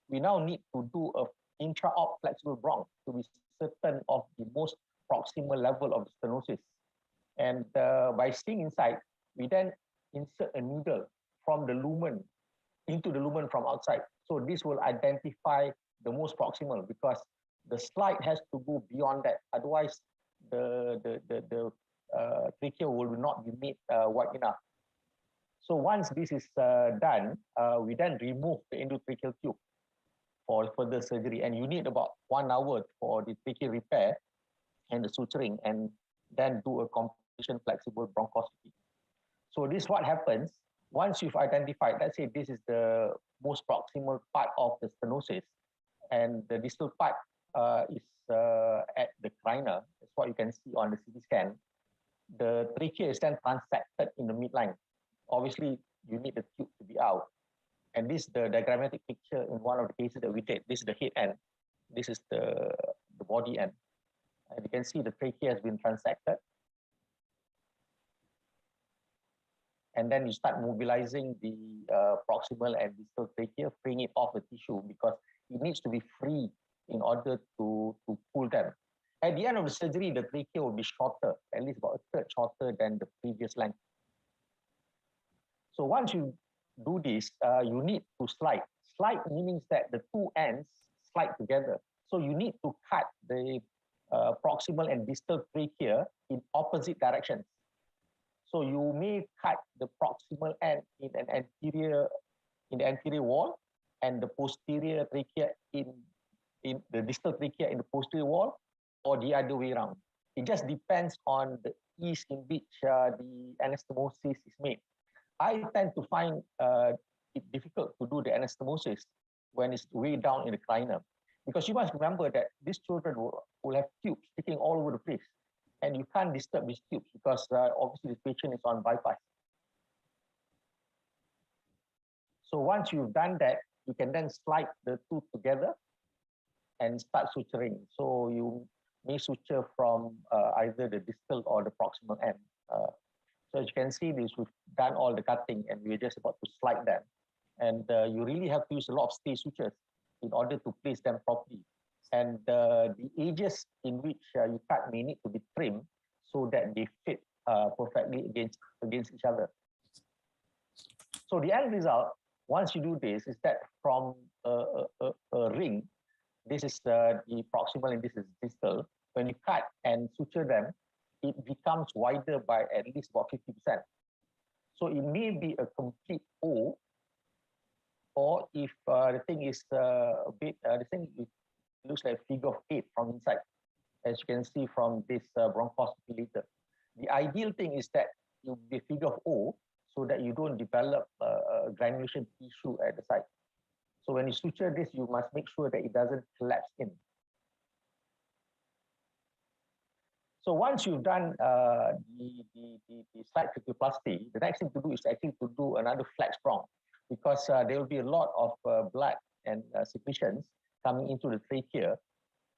we now need to do a intra-op flexible bronch to be certain of the most proximal level of the stenosis. And by seeing inside, we then insert a needle from the lumen into the lumen from outside. So this will identify the most proximal because the slide has to go beyond that. Otherwise, the trachea will not be made wide enough. So once this is done, we then remove the endotracheal tube for further surgery. And you need about 1 hour for the trachea repair and the suturing, and then do a compression flexible bronchoscopy. So this is what happens once you've identified, let's say this is the most proximal part of the stenosis, and the distal part is at the carina. That's what you can see on the CT scan. The trachea is then transected in the midline. Obviously, you need the tube to be out. And this is the diagrammatic picture in one of the cases that we did. This is the head end. This is the body end. And you can see the trachea has been transected. And then you start mobilizing the proximal and distal trachea, freeing it off the tissue because it needs to be free in order to pull them. At the end of the surgery, the trachea will be shorter, at least about a third shorter than the previous length. So once you do this, you need to slide. Slide means that the two ends slide together. So you need to cut the proximal and distal trachea in opposite directions. So you may cut the proximal end in the anterior wall, and the posterior trachea in the distal trachea in the posterior wall, or the other way around. It just depends on the ease in which the anastomosis is made. I tend to find it difficult to do the anastomosis when it's way down in the carina, because you must remember that these children will have tubes sticking all over the place, and you can't disturb these tubes because obviously the patient is on bypass. So once you've done that, you can then slide the two together and start suturing. So you may suture from either the distal or the proximal end. So as you can see, we've done all the cutting and we're just about to slide them. And you really have to use a lot of stay sutures in order to place them properly. And the edges in which you cut may need to be trimmed so that they fit perfectly against each other. So the end result, once you do this, is that from a ring, this is the proximal and this is distal. When you cut and suture them, it becomes wider by at least about 50%. So it may be a complete O, or if the thing is a bit, the thing looks like a figure of 8 from inside, as you can see from this bronchoscopy later. The ideal thing is that you be a figure of O so that you don't develop granulation tissue at the site. So when you suture this, you must make sure that it doesn't collapse in. So once you've done the slide tracheoplasty, the next thing to do is actually to do another flex bronch, because there will be a lot of blood and secretions coming into the trachea,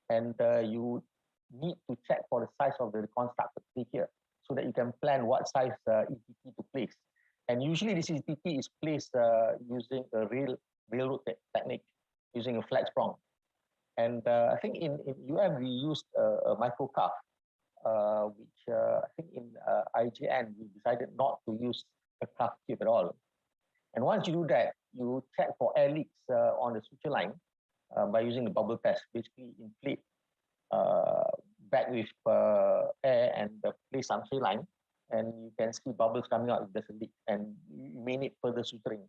and you need to check for the size of the reconstructed trachea so that you can plan what size ETT to place. And usually this ETT is placed using a railroad technique, using a flex bronch. And I think in UM we used a microcuff, which I think in IJN we decided not to use a cuff tip at all. And once you do that, you check for air leaks on the suture line by using the bubble test. Basically inflate back with air and place some saline, and you can see bubbles coming out if there's a leak, and you may need further suturing.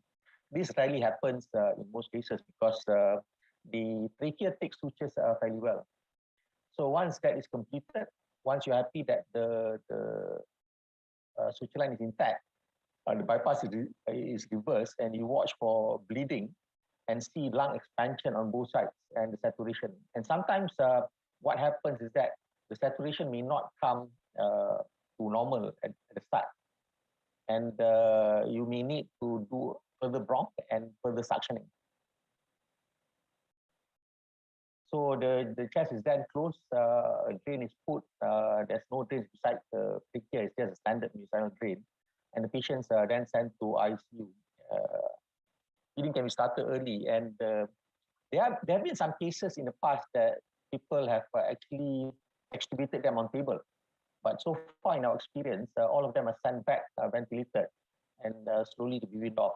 This rarely happens in most cases because the trachea takes sutures fairly well. So once that is completed, once you're happy that the suture line is intact, the bypass is reversed, and you watch for bleeding and see lung expansion on both sides and the saturation. And sometimes what happens is that the saturation may not come to normal at the start. And you may need to do further bronch and further suctioning. So the chest is then closed, a drain is put, there's no drain beside the trachea, it's just a standard mucinal drain. And the patients are then sent to ICU. Healing can be started early, and there have been some cases in the past that people have actually extubated them on table. But so far in our experience, all of them are sent back ventilated and slowly to be weaned off.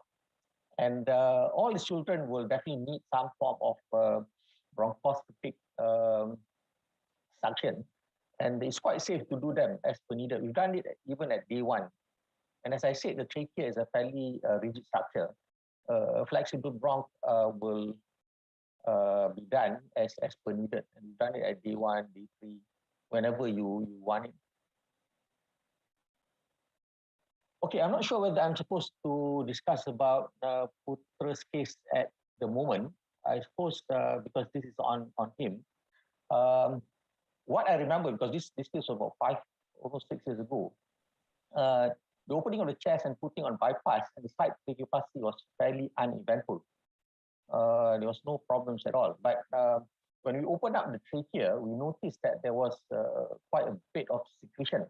And all the children will definitely need some form of bronchoscopic suction. And it's quite safe to do them as per needed. We've done it even at day 1. And as I said, the trachea is a fairly rigid structure. Flexible bronch will be done as per needed. And we've done it at day 1, day 3, whenever you want it. Okay, I'm not sure whether I'm supposed to discuss about Putra's case at the moment. I suppose because this is on him. What I remember, because this case was about almost 6 years ago, the opening of the chest and putting on bypass and the slight tracheoplasty was fairly uneventful. There was no problems at all. But when we opened up the trachea, we noticed that there was quite a bit of secretion.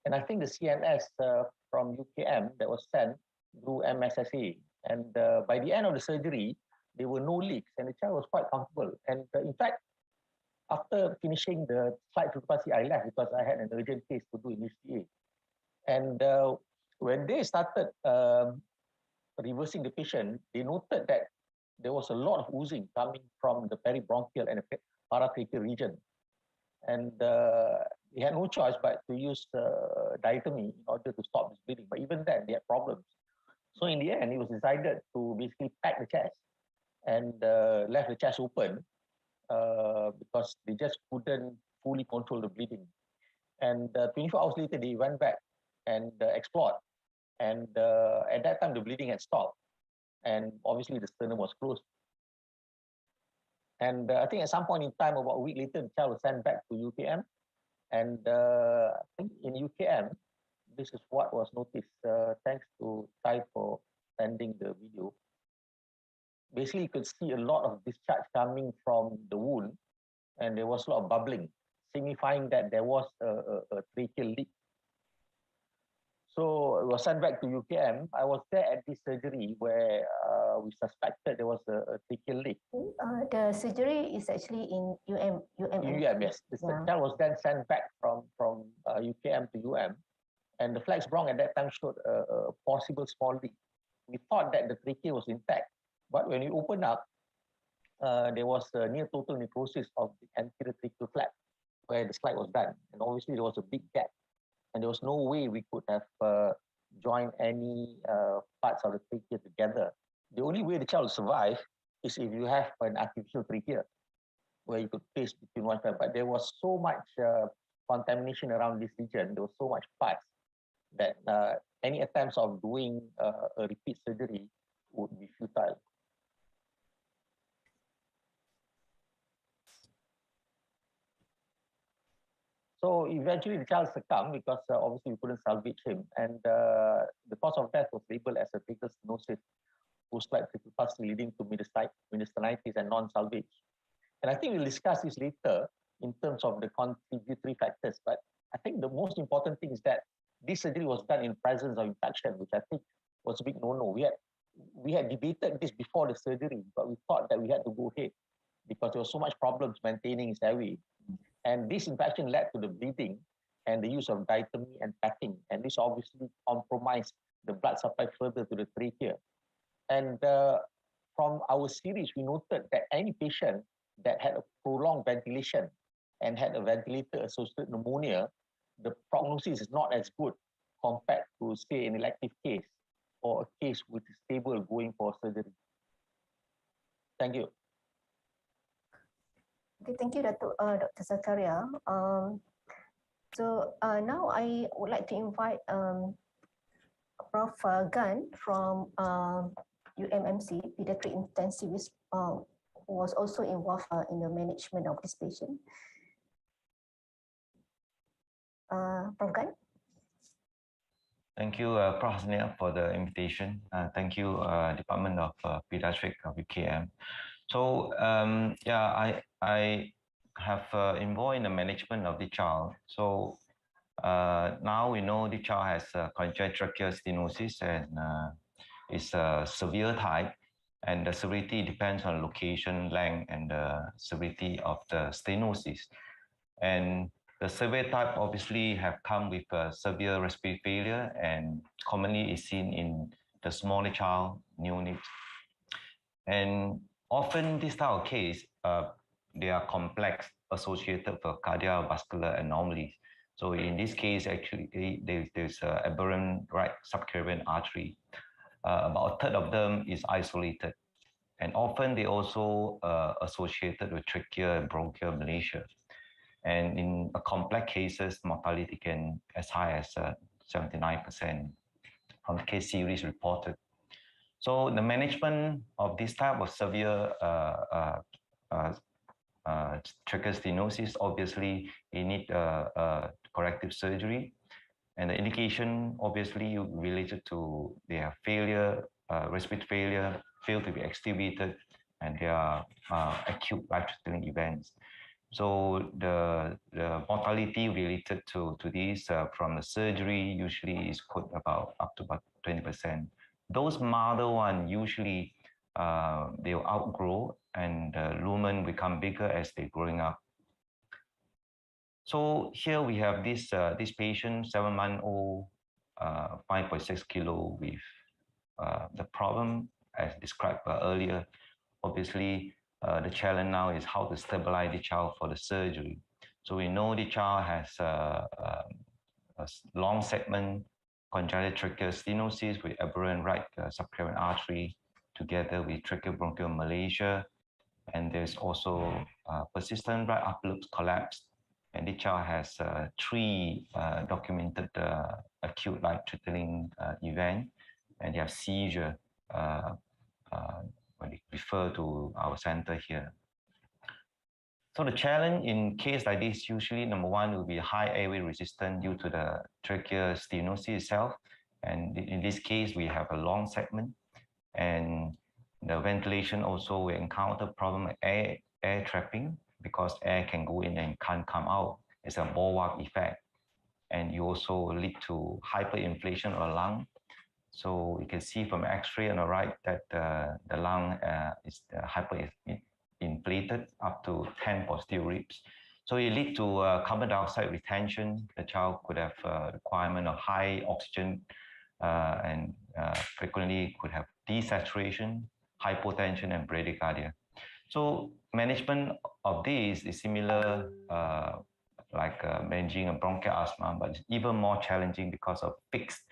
And I think the CNS from UKM that was sent through MSSA. And by the end of the surgery, there were no leaks and the child was quite comfortable. And in fact, after finishing the slight tracheoplasty, I left because I had an urgent case to do in HTA. And when they started reversing the patient, they noted that there was a lot of oozing coming from the peribronchial and the paratracheal region. And they had no choice but to use diatomy in order to stop this bleeding. But even then, they had problems. So in the end, it was decided to basically pack the chest and left the chest open because they just couldn't fully control the bleeding. And 24 hours later, they went back and explored. And at that time, the bleeding had stopped. And obviously, the sternum was closed. And I think at some point in time, about a week later, the child was sent back to UKM. And I think in UKM, this is what was noticed. Thanks to Tai for sending the video. Basically, you could see a lot of discharge coming from the wound, and there was a lot of bubbling, signifying that there was a tracheal leak. So it was sent back to UKM. I was there at this surgery where we suspected there was a tracheal leak. The surgery is actually in UM. Yes. The child was then sent back from UKM to UM. And the flex bronch at that time showed a possible small leak. We thought that the trachea was intact. But when we opened up, there was a near total necrosis of the anterior tracheal flap where the slide was done. And obviously there was a big gap. And there was no way we could have joined any parts of the trachea together. The only way the child will survive is if you have an artificial trachea where you could place between one flap. But there was so much contamination around this region, there was so much pus that any attempts of doing a repeat surgery would be futile. So eventually the child succumbed because obviously we couldn't salvage him. And the cause of death was labeled as a tracheal stenosis, post-flight tracheoplasty leading to mediastinitis and non-salvage. And I think we'll discuss this later in terms of the contributory factors. But I think the most important thing is that this surgery was done in presence of infection, which I think was a big no-no. We had debated this before the surgery, but we thought that we had to go ahead because there was so much problems maintaining his airway. And this infection led to the bleeding and the use of diatomy and packing. And this obviously compromised the blood supply further to the trachea. And from our series, we noted that any patient that had a prolonged ventilation and had a ventilator-associated pneumonia, the prognosis is not as good compared to, say, an elective case or a case which is stable going for surgery. Thank you. Okay, thank you, Dr. Zakaria. So now I would like to invite Prof. Gan from UMMC, Pediatric Intensivist, who was also involved in the management of this patient. Prof. Gan? Thank you, Prof. Hasnia, for the invitation. Thank you, Department of Pediatric of UKM. So, yeah, I have involved in the management of the child. So now we know the child has congenital tracheal stenosis and it's a severe type, and the severity depends on location, length, and the severity of the stenosis. And the severe type obviously have come with severe respiratory failure, and commonly is seen in the smaller child, neonates. And often this type of case, they are complex, associated with cardiovascular anomalies. So in this case, actually, there's aberrant right subclavian artery. About a third of them is isolated. And often they also associated with tracheal and bronchial malacia. And in complex cases, mortality can as high as 79% from the case series reported. So the management of this type of severe tracheal stenosis, obviously, you need corrective surgery. And the indication, obviously, related to their failure, respiratory failure, fail to be extubated, and there are acute life-threatening events. So the mortality related to these from the surgery usually is quite up to about 20%. Those milder ones usually they'll outgrow, and the lumen become bigger as they're growing up. So here we have this patient, 7-month-old, 5.6 kilo with the problem as described earlier. Obviously, the challenge now is how to stabilize the child for the surgery. So we know the child has a long segment congenital tracheal stenosis with aberrant right subclavian artery together with tracheal bronchial malacia. And there's also persistent right upper loop collapse. And the child has 3 documented acute life-threatening event, and they have seizure when they refer to our center here. So the challenge in case like this, usually number one will be high airway resistance due to the tracheal stenosis itself. And in this case, we have a long segment, and the ventilation also we encounter problem with air trapping, because air can go in and can't come out. It's a bulwark effect. And you also lead to hyperinflation of the lung. So you can see from X-ray on the right that the lung is hyperinflated up to 10 posterior ribs. So it leads to carbon dioxide retention. The child could have requirement of high oxygen and frequently could have desaturation, hypotension, and bradycardia. So management of this is similar like managing a bronchial asthma, but it's even more challenging because of fixed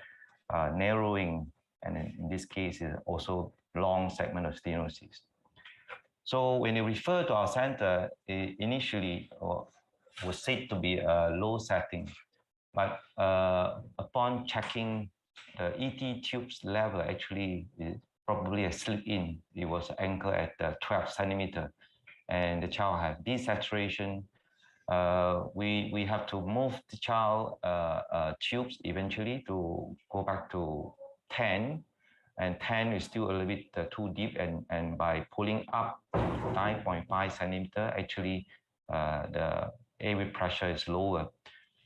narrowing, and in this case is also long segment of stenosis. So when you refer to our center, it initially was said to be a low setting, but upon checking the ET tubes level, actually is probably a slip-in. It was anchored at 12 centimeter, and the child had desaturation. We have to move the child tubes eventually to go back to 10, and 10 is still a little bit too deep, and by pulling up 9.5 centimeter, actually the airway pressure is lower.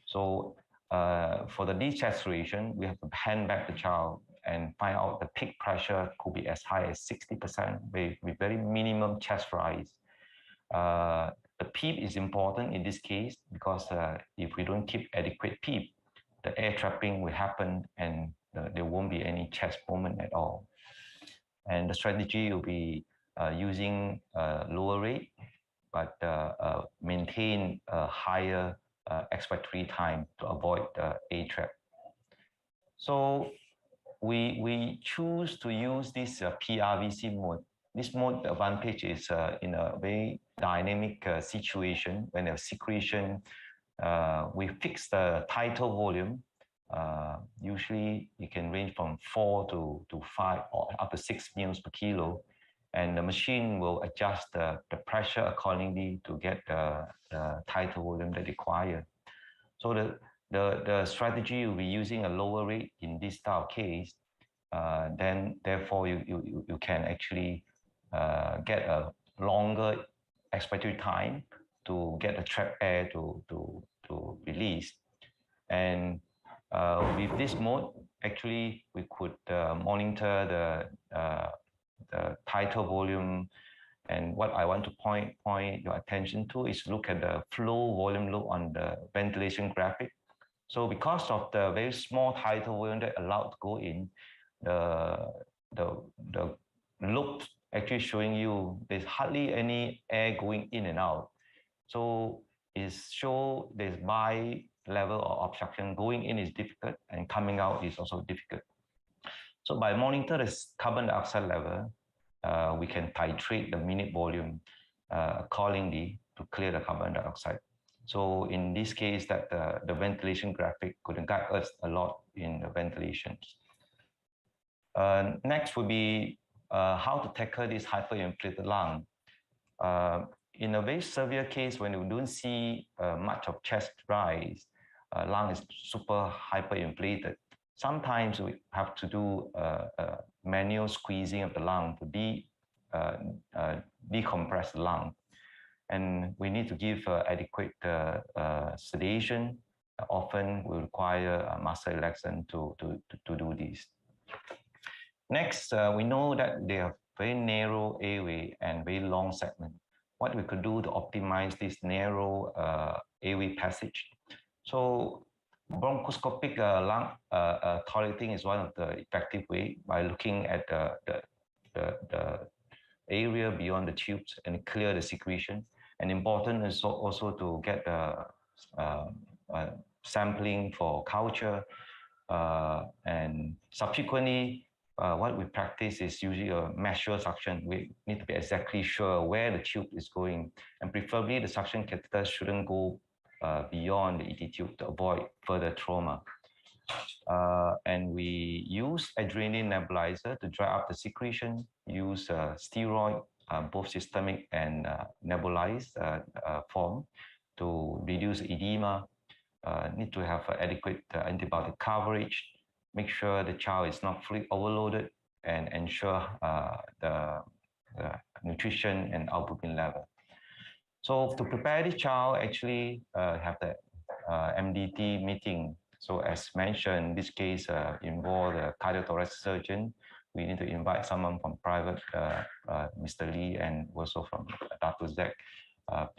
So for the desaturation, we have to hand back the child and find out the peak pressure could be as high as 60% with very minimum chest rise. The PEEP is important in this case because if we don't keep adequate PEEP, the air trapping will happen and there won't be any chest movement at all. And the strategy will be using lower rate, but maintain a higher expiratory time to avoid the air trap. So we choose to use this PRVC mode this mode advantage is in a very dynamic situation. When there's secretion, we fix the tidal volume. Usually it can range from 4 to 5 or up to 6 mL per kilo. And the machine will adjust the pressure accordingly to get the tidal volume that required. So the strategy will be using a lower rate in this type of case. Then therefore you can actually get a longer expiratory time to get the trapped air to release. And with this mode, actually we could monitor the tidal volume. And what I want to point your attention to is look at the flow volume loop on the ventilation graphic. So because of the very small tidal volume that allowed to go in, the loop actually showing you there's hardly any air going in and out. So it's show there's bi level of obstruction. Going in is difficult and coming out is also difficult. So by monitoring the carbon dioxide level, we can titrate the minute volume accordingly to clear the carbon dioxide. So in this case, that the ventilation graphic could guide us a lot in the ventilations. Next would be how to tackle this hyperinflated lung. In a very severe case, when you don't see much of chest rise, lung is super hyperinflated. Sometimes we have to do manual squeezing of the lung to decompress the lung. And we need to give adequate sedation. Often we require muscle relaxant to do this. Next, we know that they have very narrow airway and very long segment. What we could do to optimize this narrow airway passage. So bronchoscopic lung tolerating is one of the effective way by looking at the area beyond the tubes and clear the secretion. And important is also to get the sampling for culture. And subsequently, what we practice is usually a measure suction. We need to be exactly sure where the tube is going, and preferably the suction catheter shouldn't go beyond the ET tube to avoid further trauma. And we use adrenaline nebulizer to dry up the secretion, use steroid, both systemic and nebulized form to reduce edema, need to have adequate antibiotic coverage, make sure the child is not fully overloaded, and ensure the nutrition and albumin level. So to prepare the child, actually have the MDT meeting. So as mentioned, this case involved a cardiothoracic surgeon. We need to invite someone from private, Mr. Lee, and also from Dato Zach,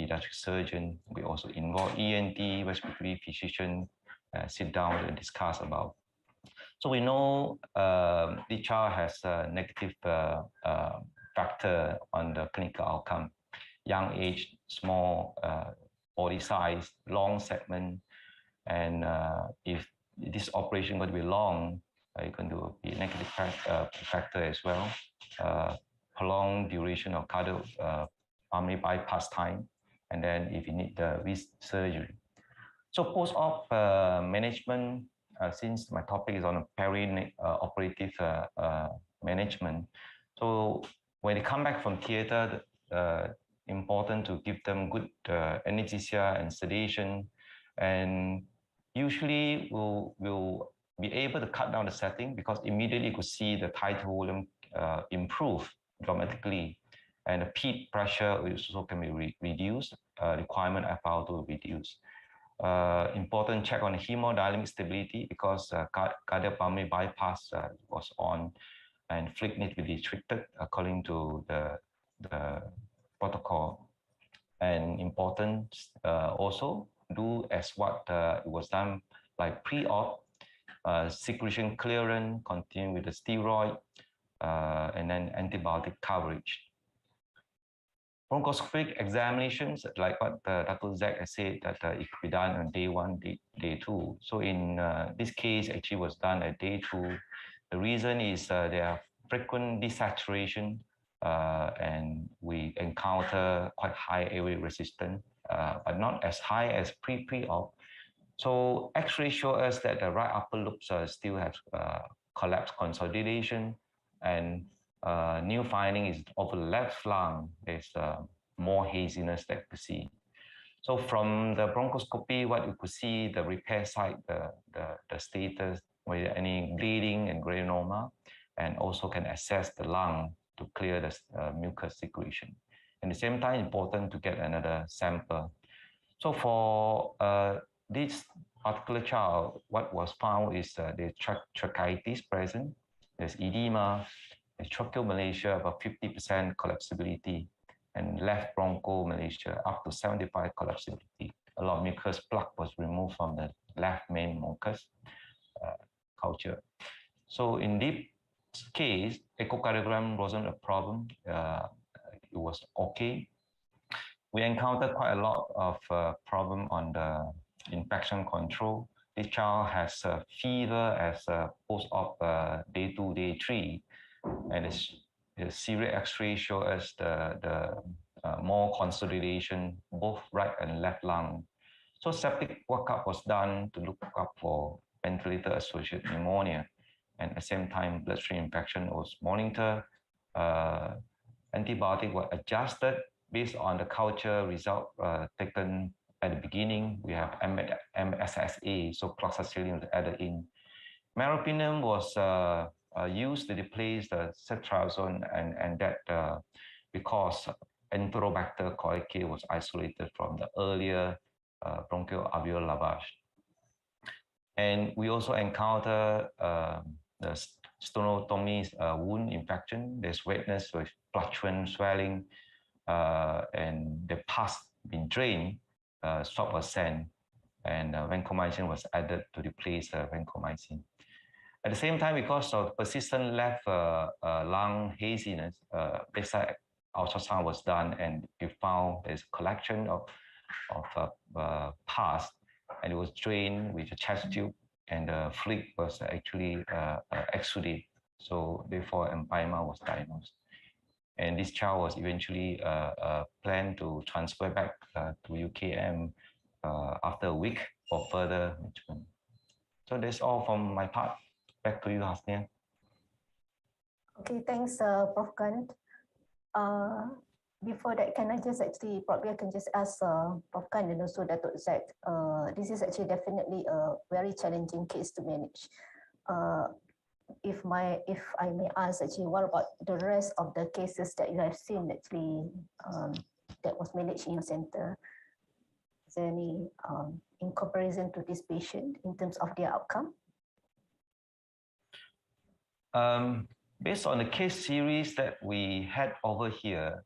pediatric surgeon. We also involve ENT, respiratory physician, sit down and discuss about. So we know the child has a negative factor on the clinical outcome. Young age, small body size, long segment, and if this operation going to be long, you can do a negative factor as well. Prolonged duration of cardiopulmonary bypass time, and then if you need the surgery. So post-op management, since my topic is on a peri-operative management, so when they come back from theater, important to give them good anesthesia and sedation, and usually we'll be able to cut down the setting because immediately you could see the tidal volume improve dramatically, and the peak pressure also can be reduced, requirement FR to reduce. Important check on the hemodynamic stability because cardiopulmonary bypass was on, and fluid need to be restricted according to the protocol. And important also do as what it was done like pre-op, secretion clearance, continue with the steroid, and then antibiotic coverage. Bronchoscopic examinations, like what Dr. Zach has said, that it could be done on day 1, day 2. So in this case, actually was done at day 2. The reason is there are frequent desaturation and we encounter quite high airway resistance, but not as high as pre-op. So X-ray show us that the right upper lobes still have collapse consolidation, and new finding is over the left lung, there's more haziness that we see. So from the bronchoscopy, what you could see, the repair site, the status, with any bleeding and granuloma, and also can assess the lung to clear the mucus secretion. At the same time, important to get another sample. So for this particular child, what was found is the tracheitis present, there's edema, there's tracheal Malaysia, about 50% collapsibility, and left broncho Malaysia, up to 75 collapsibility. A lot of mucus plug was removed from the left main mucus culture. So in this case, echocardiogram wasn't a problem. It was okay. We encountered quite a lot of problem on the infection control. This child has a fever as a post-op day 2, day 3, and the serial X-ray show us the more consolidation, both right and left lung. So septic workup was done to look up for ventilator-associated pneumonia, and at the same time, bloodstream infection was monitored. Antibiotic were adjusted based on the culture result taken at the beginning. We have MSSA, so cloxacillin was added in. Meropenem was used to replace the ceftriaxone, and that because Enterobacter coliae was isolated from the earlier bronchial alveolar lavage. And we also encounter the sternotomy wound infection. There's redness with fluctuant swelling, and the pus been drained, swab was sent, and vancomycin was added to replace vancomycin. At the same time, because of persistent left lung haziness, bedside ultrasound was done, and we found there's a collection of pus, and it was drained with a chest tube, and the fluid was actually exudate. So therefore, empyema was diagnosed. And this child was eventually planned to transfer back to UKM after a week for further management. So that's all from my part. Back to you, Hasnia. Okay, thanks, Prof. Kant. Before that, can I just actually, probably I can just ask Prof. Kant and also Dato Zack. This is actually definitely a very challenging case to manage. If I may ask, actually, what about the rest of the cases that you have seen actually that was managed in your center? Is there any in comparison to this patient in terms of their outcome? Based on the case series that we had over here,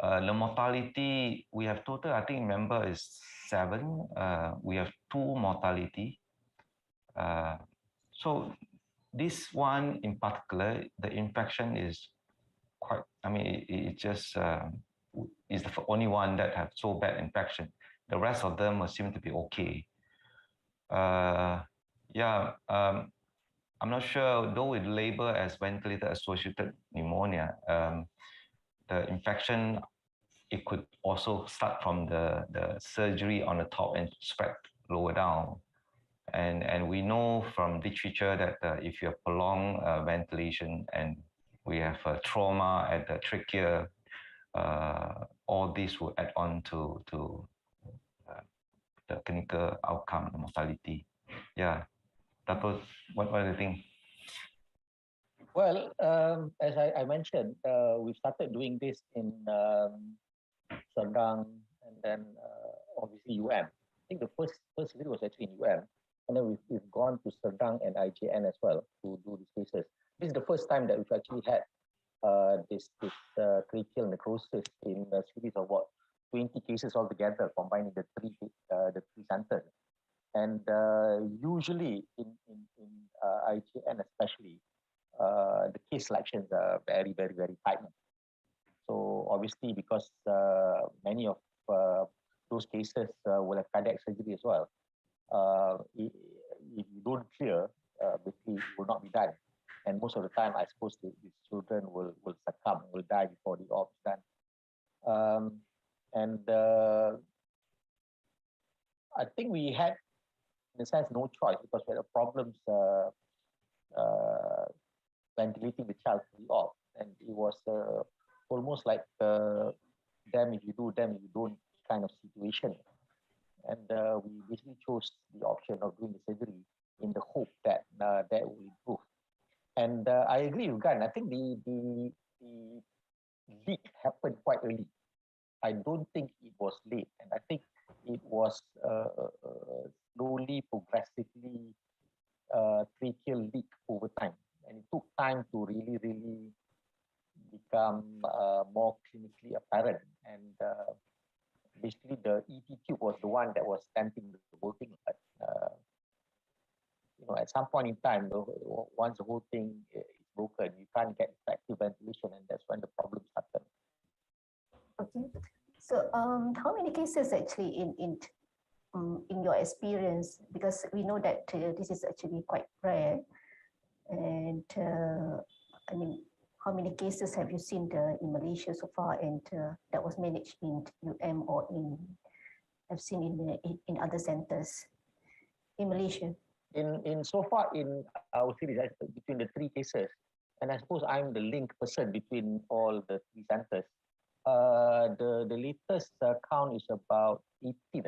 the mortality, we have total, I think, member is 7. We have 2 mortality. So this one in particular, the infection is quite, I mean, it just is the only one that have so bad infection. The rest of them seem to be okay. I'm not sure, though it labeled as ventilator-associated pneumonia, the infection, it could also start from the surgery on the top and spread lower down. And we know from literature that if you have prolonged ventilation and we have trauma at the trachea, all this will add on to the clinical outcome, the mortality. Yeah. Dato, what do you think? Well, as I mentioned, we started doing this in Serdang and then obviously UM. I think the first visit was actually in UM, and then we've gone to Serdang and IJN as well to do these cases. This is the first time that we've actually had this tracheal necrosis in a series of what 20 cases altogether, combining the three centers. And usually in IJN especially, the case selections are very, very, very tight. So obviously, because many of those cases will have cardiac surgery as well, if you don't clear, basically it will not be done. And most of the time, I suppose these children will succumb, will die before the op is done. I think we had, in a sense, no choice because we had problems ventilating the child to the op, and it was almost like damn if you do, damn if you don't kind of situation. And we basically chose the option of doing the surgery in the hope that that will improve. And I agree with Gan. I think the leak happened quite early. I don't think it was late, and I think it was slowly, progressively tracheal leak over time, and it took time to really become more clinically apparent. And basically, the ET tube was the one that was stenting the whole thing. But you know, at some point in time, once the whole thing is broken, you can't get effective ventilation, and that's when the problem started. Okay, so how many cases actually in your experience? Because we know that this is actually quite rare, and I mean, how many cases have you seen in Malaysia so far, and that was managed in or have seen in other centers in Malaysia? In so far in our series, between the 3 cases, and I suppose I'm the link person between all the 3 centers. The latest count is about 18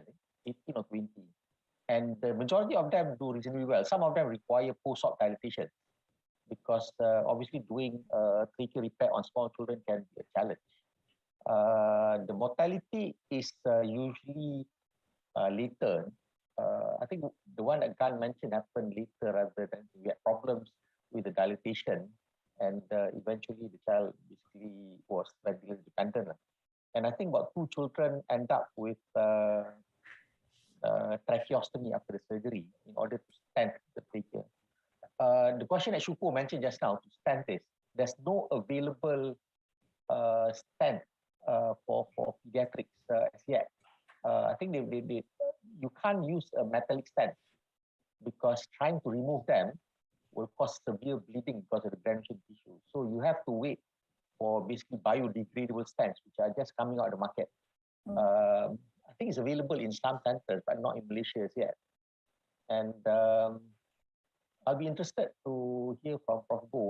or 20, and the majority of them do reasonably well. Some of them require post-op dilatation because obviously doing tracheal repair on small children can be a challenge. The mortality is usually later. I think the one that Gan mentioned happened later rather than we had problems with the dilatation, and eventually the child basically was ventilator dependent. And I think about 2 children end up with tracheostomy after the surgery in order to stent the trachea. The question that Shupo mentioned just now, to stent is, there's no available stent for pediatrics as yet. I think you can't use a metallic stent because trying to remove them will cause severe bleeding because of the granulation tissue. So you have to wait for basically biodegradable stents, which are just coming out of the market. I think it's available in some centers, but not in Malaysia as yet. And I'll be interested to hear from Prof. Goh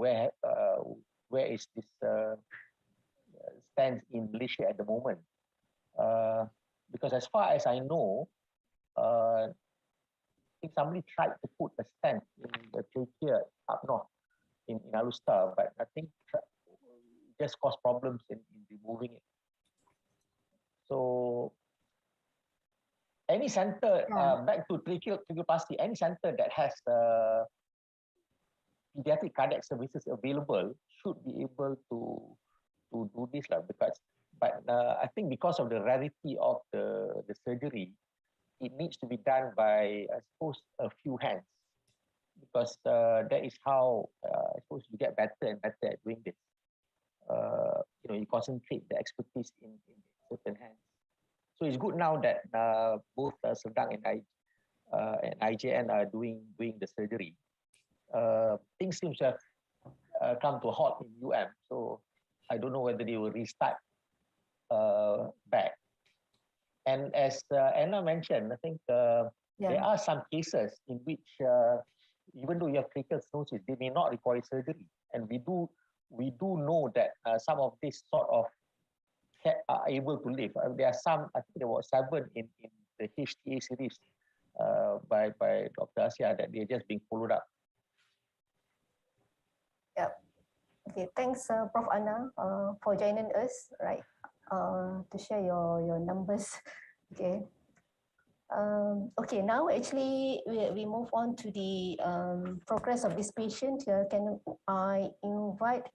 where is this stents in Malaysia at the moment. Because as far as I know, I think somebody tried to put a stent in the trachea up north in Alustar, but I think it just caused problems in removing it. So any center, back to tracheoplasty, any center that has pediatric cardiac services available should be able to do this, but I think because of the rarity of the surgery, it needs to be done by, I suppose, a few hands, because that is how I suppose you get better and better at doing this. You know, you concentrate the expertise in certain hands. So it's good now that both Serdang and IJN are doing the surgery. Things seem to have come to a halt in UM, so I don't know whether they will restart back. And as Anna mentioned, I think there are some cases in which, even though you have tracheal stenosis, they may not require surgery. And we do know that some of these sort of are able to live. There are some, I think there were 7 in the HTA series by Dr. Asia that they're just being followed up. Yeah. Okay. Thanks, Prof. Anna, for joining us, right? To share your numbers. Okay. Okay, now actually we move on to the progress of this patient. Can I invite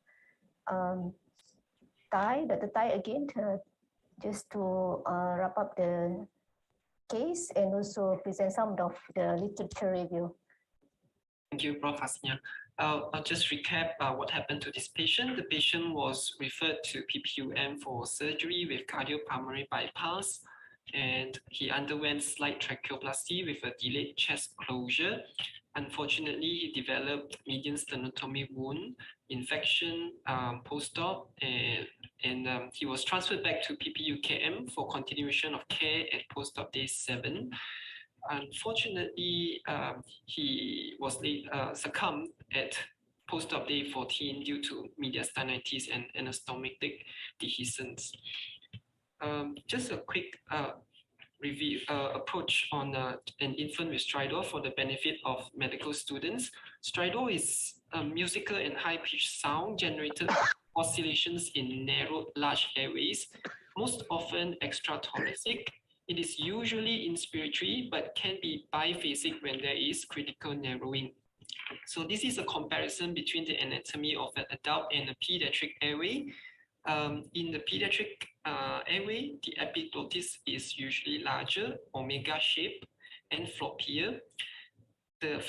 Dr. Tai again just to wrap up the case and also present some of the literature review. Thank you, Prof. Hasnia. I'll just recap what happened to this patient. The patient was referred to PPUM for surgery with cardiopulmonary bypass, and he underwent slight tracheoplasty with a delayed chest closure. Unfortunately, he developed median sternotomy wound infection post-op, and he was transferred back to PPUKM for continuation of care at post-op day 7. Unfortunately, he was succumbed at post-op day 14 due to mediastinitis and anastomotic dehiscence. Just a quick review approach on an infant with stridor for the benefit of medical students. Stridor is a musical and high-pitched sound generated oscillations in narrowed large airways, most often extrathoracic. It is usually inspiratory, but can be biphasic when there is critical narrowing. So this is a comparison between the anatomy of an adult and a pediatric airway. In the pediatric airway, the epiglottis is usually larger, omega shape, and floppier. The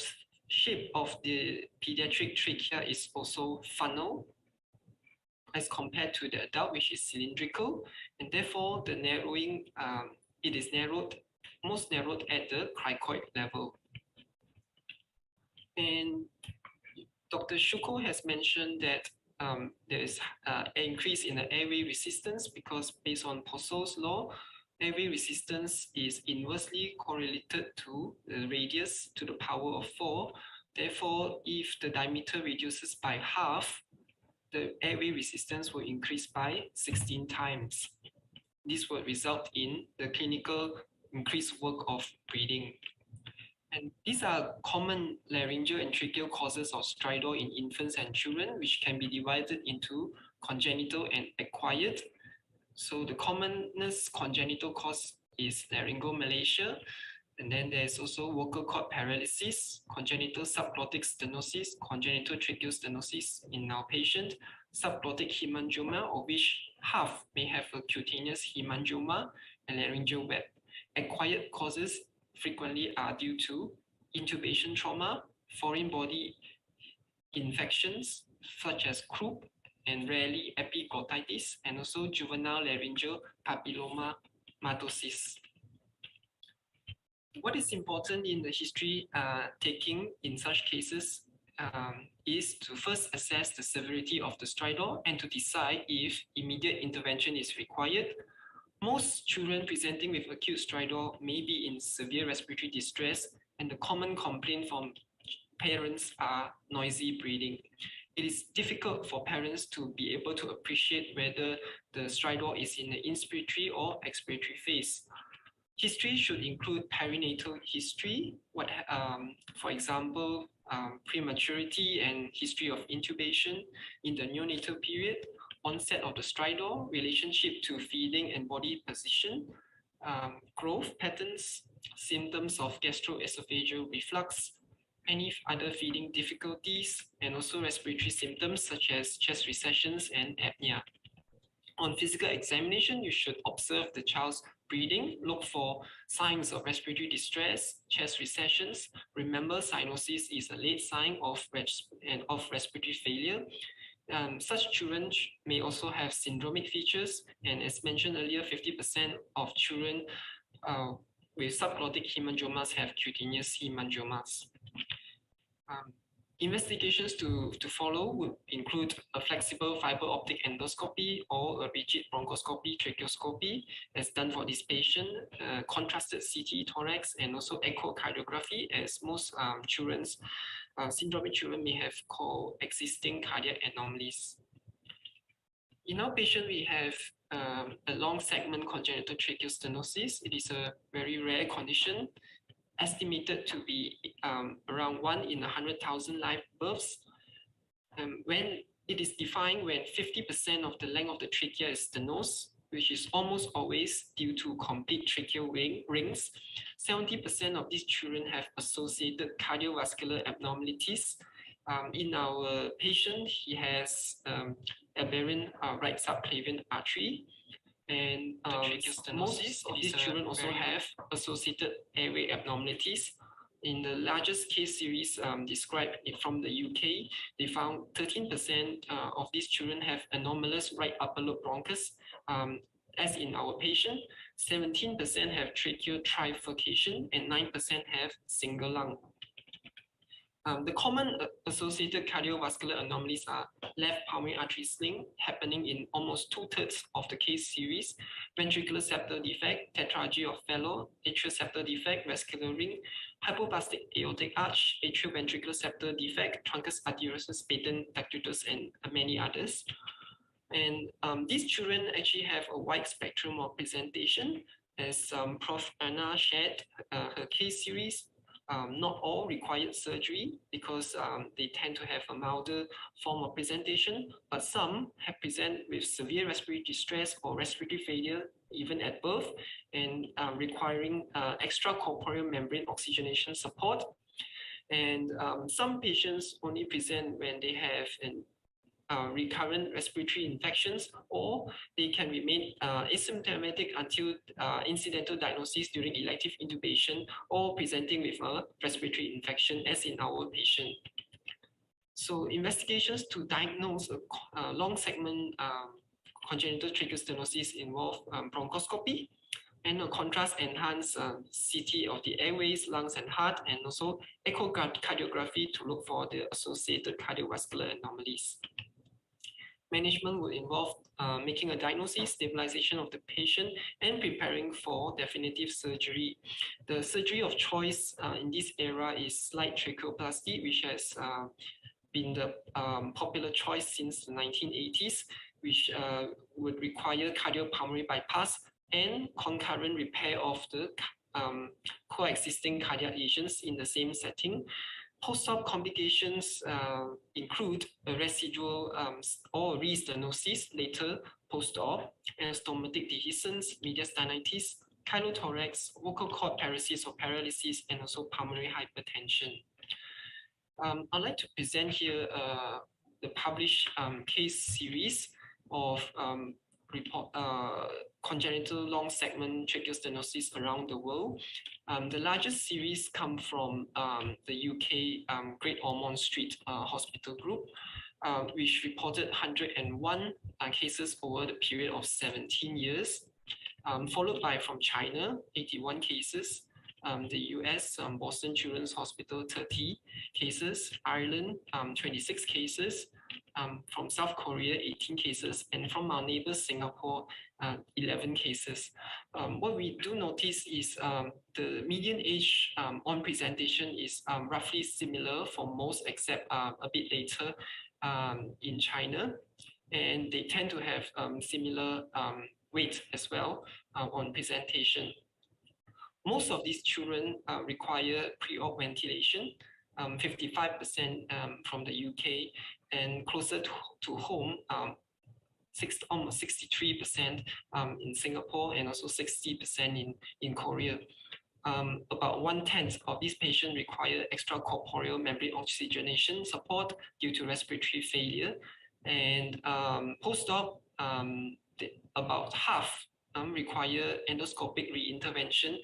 shape of the pediatric trachea is also funnel as compared to the adult, which is cylindrical, and therefore the narrowing, it is most narrowed at the cricoid level. And Dr. Shuko has mentioned that there is an increase in the airway resistance because based on Possel's law, airway resistance is inversely correlated to the radius to the power of 4. Therefore, if the diameter reduces by half, the airway resistance will increase by 16 times. This will result in the clinical increased work of breathing. And these are common laryngeal and tracheal causes of stridor in infants and children, which can be divided into congenital and acquired. So the commonest congenital cause is laryngomalacia. And then there's also vocal cord paralysis, congenital subglottic stenosis, congenital tracheal stenosis in our patient, subglottic hemangioma, of which half may have a cutaneous hemangioma and laryngeal web. Acquired causes frequently are due to intubation trauma, foreign body infections such as croup, and rarely epiglottitis, and also juvenile laryngeal papillomatosis. What is important in the history taking in such cases is to first assess the severity of the stridor and to decide if immediate intervention is required. Most children presenting with acute stridor may be in severe respiratory distress, and the common complaint from parents are noisy breathing. It is difficult for parents to be able to appreciate whether the stridor is in the inspiratory or expiratory phase. History should include perinatal history, for example, prematurity and history of intubation in the neonatal period, onset of the stridor, relationship to feeding and body position, growth patterns, symptoms of gastroesophageal reflux, any other feeding difficulties, and also respiratory symptoms such as chest recessions and apnea. On physical examination, you should observe the child's breathing, look for signs of respiratory distress, chest recessions. Remember, cyanosis is a late sign of respiratory failure. Such children may also have syndromic features, and as mentioned earlier, 50% of children with subglottic hemangiomas have cutaneous hemangiomas. Investigations to follow would include a flexible fiber optic endoscopy or a rigid bronchoscopy, tracheoscopy, as done for this patient, contrasted CT thorax, and also echocardiography, as most syndromic children may have coexisting cardiac anomalies. In our patient, we have a long segment congenital tracheal stenosis. It is a very rare condition, estimated to be around 1 in 100,000 live births. When it is defined when 50% of the length of the trachea is stenosed, which is almost always due to complete tracheal rings. 70% of these children have associated cardiovascular abnormalities. In our patient, he has aberrant right subclavian artery. And most of these children also have associated airway abnormalities. In the largest case series described from the UK, they found 13% of these children have anomalous right upper lobe bronchus. As in our patient, 17% have tracheal trifurcation and 9% have single lung. The common associated cardiovascular anomalies are left pulmonary artery sling, happening in almost 2/3 of the case series, ventricular septal defect, tetrarchy of Fallot, atrial septal defect, vascular ring, hypoplastic aortic arch, atrioventricular septal defect, truncus arteriosus, patent ductus, and many others. And these children actually have a wide spectrum of presentation. As Prof. Anna shared her case series, not all required surgery because they tend to have a milder form of presentation, but some have present with severe respiratory distress or respiratory failure even at birth and requiring extracorporeal membrane oxygenation support. And some patients only present when they have an recurrent respiratory infections, or they can remain asymptomatic until incidental diagnosis during elective intubation or presenting with a respiratory infection, as in our patient. So investigations to diagnose a long segment congenital tracheal stenosis involve bronchoscopy and a contrast enhanced CT of the airways, lungs, and heart, and also echocardiography to look for the associated cardiovascular anomalies. Management will involve making a diagnosis, stabilization of the patient, and preparing for definitive surgery. The surgery of choice in this era is slight tracheoplasty, which has been the popular choice since the 1980s, which would require cardiopulmonary bypass and concurrent repair of the coexisting cardiac lesions in the same setting. Post-op complications include a residual or re-stenosis later post-op, and stomatic dehiscence, mediastinitis, chylothorax, vocal cord paresis or paralysis, and also pulmonary hypertension. I'd like to present here the published case series of congenital long segment tracheal stenosis around the world. The largest series come from the UK Great Ormond Street Hospital Group, which reported 101 cases over the period of 17 years, followed by from China, 81 cases, the US, Boston Children's Hospital, 30 cases, Ireland, 26 cases, from South Korea, 18 cases, and from our neighbor Singapore, 11 cases. What we do notice is the median age on presentation is roughly similar for most, except a bit later in China, and they tend to have similar weight as well on presentation. Most of these children require pre-op ventilation, 55% from the UK, and closer to home, almost 63% in Singapore, and also 60% in Korea. About 1/10 of these patients require extracorporeal membrane oxygenation support due to respiratory failure, and post-op, about half require endoscopic re-intervention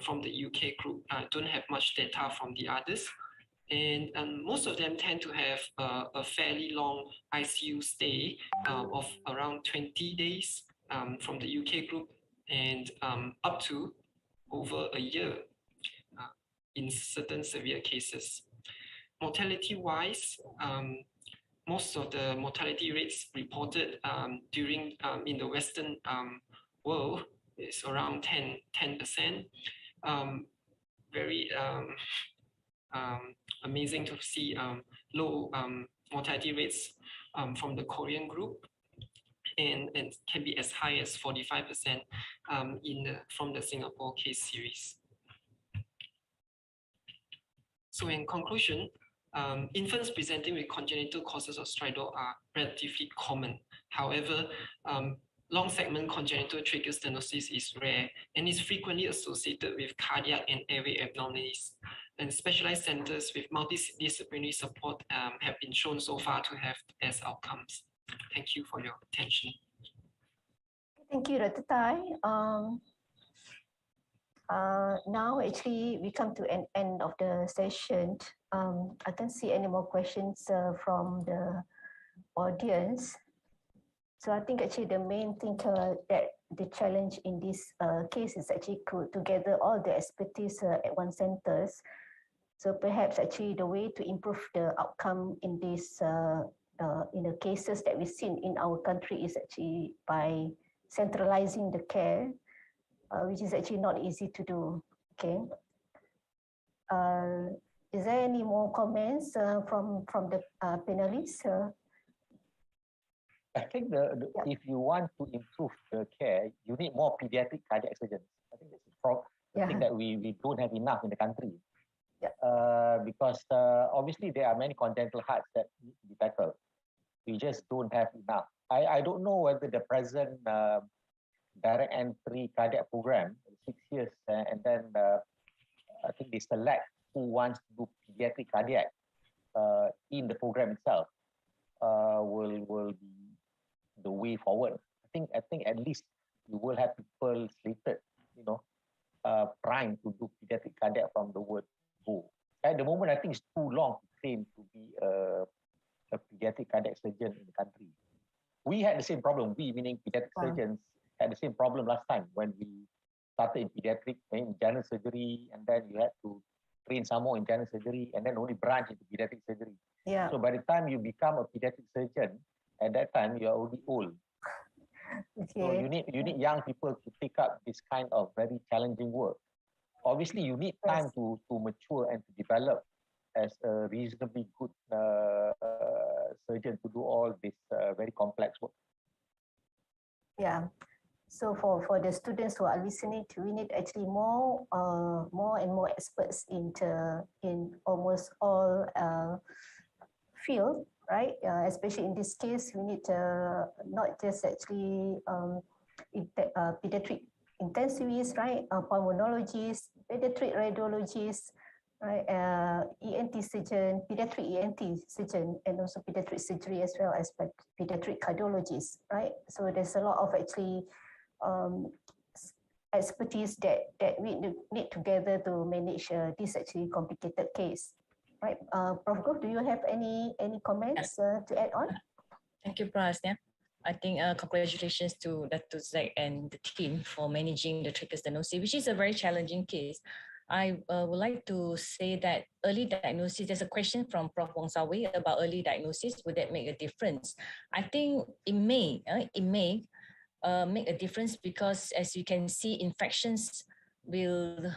from the UK group. Don't have much data from the others. And most of them tend to have a fairly long ICU stay of around 20 days from the UK group, and up to over a year in certain severe cases. Mortality-wise, most of the mortality rates reported during in the Western world is around 10%. Very amazing to see low mortality rates from the Korean group, and can be as high as 45% from the Singapore case series. So in conclusion, infants presenting with congenital causes of stridor are relatively common. However, long segment congenital tracheal stenosis is rare and is frequently associated with cardiac and airway abnormalities. And specialized centers with multidisciplinary support have been shown so far to have as outcomes. Thank you for your attention. Thank you, Dr. Tai. Now actually we come to an end of the session. I don't see any more questions from the audience. So I think actually the main thing that the challenge in this case is actually to gather all the expertise at one centers So perhaps actually the way to improve the outcome in this in the cases that we've seen in our country is actually by centralizing the care, which is actually not easy to do. Okay. Is there any more comments from the panelists? I think if you want to improve the care, you need more pediatric cardiac surgeons. I think that's the thing that we don't have enough in the country. Because obviously there are many congenital hearts that need to be tackled. We just don't have enough. I don't know whether the present direct entry cardiac program, 6 years, and then I think they select who wants to do pediatric cardiac in the program itself will be the way forward. I think at least you will have people slated, primed to do pediatric cardiac from the word go. At the moment, I think it's too long to train to be a pediatric cardiac surgeon in the country. We had the same problem. We, meaning pediatric surgeons, had the same problem last time when we started in pediatric, in general surgery, and then you had to train some more in general surgery, and then only branch into pediatric surgery. Yeah. So by the time you become a pediatric surgeon, at that time you are already old. Okay. So you need young people to take up this kind of very challenging work. Obviously, you need time to mature and to develop as a reasonably good surgeon to do all this very complex work. Yeah. So for the students who are listening to, we need actually more and more experts in almost all field, right? Especially in this case, we need not just actually pediatric intensivists, right? Pulmonologists, pediatric radiologists, right? ENT surgeon, pediatric ENT surgeon, and also pediatric surgery as well as pediatric cardiologists, right? So there's a lot of actually expertise that we need together to manage this actually complicated case, right? Prof. Goh, do you have any comments to add on? Thank you, Pras. Yeah, I think congratulations to Dato Zack and the team for managing the tracheal stenosis, which is a very challenging case. I would like to say that early diagnosis, there's a question from Prof. Wong Sawi about early diagnosis. Would that make a difference? I think it may make a difference because, as you can see, infections will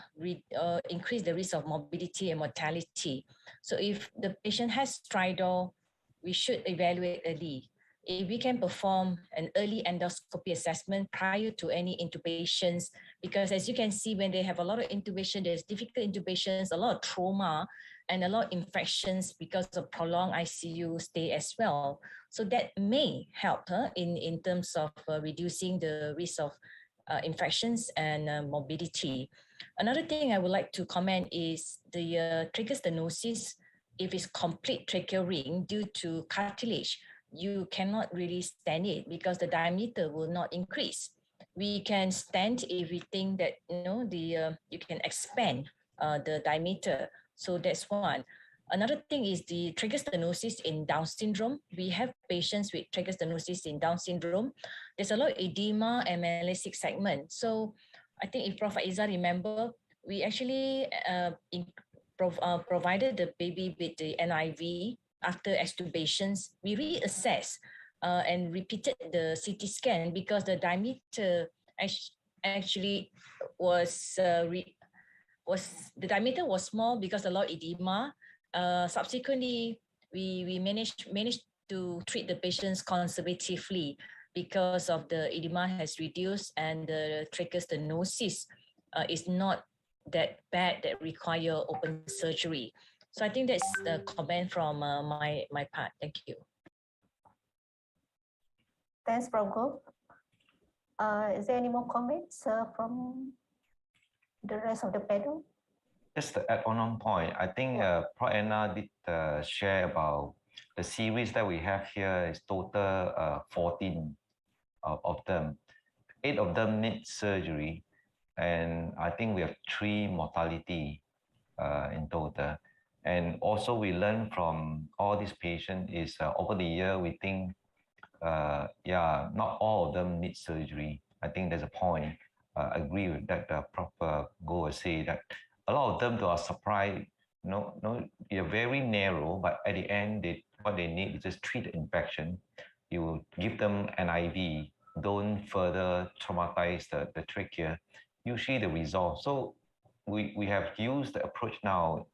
increase the risk of morbidity and mortality. So if the patient has stridor, we should evaluate early. If we can perform an early endoscopy assessment prior to any intubations, because as you can see, when they have a lot of intubation, there's difficult intubations, a lot of trauma, and a lot of infections because of prolonged ICU stay as well. So that may help in terms of reducing the risk of infections and morbidity. Another thing I would like to comment is the tracheal stenosis. If it's complete tracheal ring due to cartilage, you cannot really stand it because the diameter will not increase. We can stand if we think that you can expand the diameter. So that's one. Another thing is the tracheal stenosis in Down syndrome. We have patients with tracheal stenosis in Down syndrome. There's a lot of edema and melastic segment. So I think if Prof. Aiza remember, we actually provided the baby with the NIV after extubations. We reassessed and repeated the CT scan because the diameter actually was the diameter was small because a lot of edema. Subsequently, we managed to treat the patients conservatively because of the edema has reduced and the tracheal stenosis is not that bad that require open surgery. So I think that's the comment from my part. Thank you. Thanks, Prof. Goh. Is there any more comments from the rest of the panel? Just to add on point, I think Prof. Anna did share about the series that we have here is total 14 of them. 8 of them need surgery, and I think we have 3 mortality in total. And also we learn from all these patients is over the year, we think, not all of them need surgery. I think there's a point, agree with that Prof. Goh say that a lot of them are surprised they're very narrow, but at the end, what they need is just treat the infection. You will give them an IV, don't further traumatize the trachea. Usually the resolve. So we have used the approach now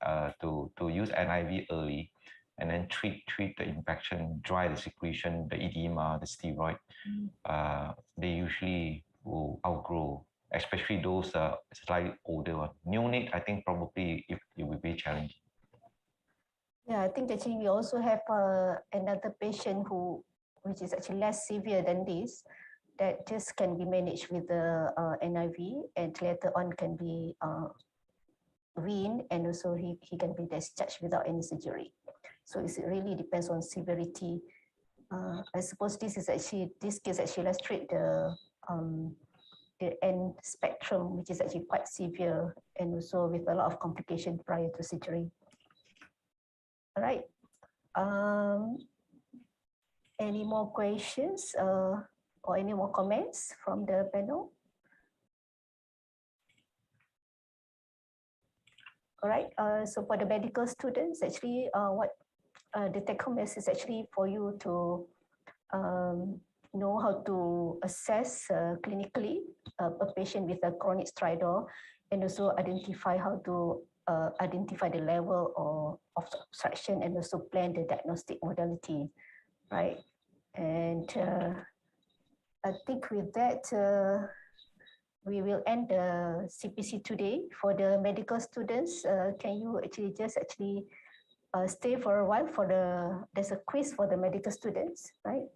to use an IV early, and then treat the infection, dry the secretion, the edema, the steroid. They usually will outgrow, especially those slightly older one. Neonate, I think probably it will be challenging. Yeah, I think actually we also have another patient which is actually less severe than this, that just can be managed with the NIV, and later on can be weaned, and also he can be discharged without any surgery. So it really depends on severity. I suppose this case actually illustrate the end spectrum, which is actually quite severe, and also with a lot of complications prior to surgery. All right. Any more questions or any more comments from the panel? All right. So for the medical students, actually, what the take-home message is actually for you to know how to assess clinically a patient with a chronic stridor, and also identify how to identify the level of obstruction, and also plan the diagnostic modality, right? And I think with that, we will end the CPC today. For the medical students, can you actually just stay for a while there's a quiz for the medical students, right?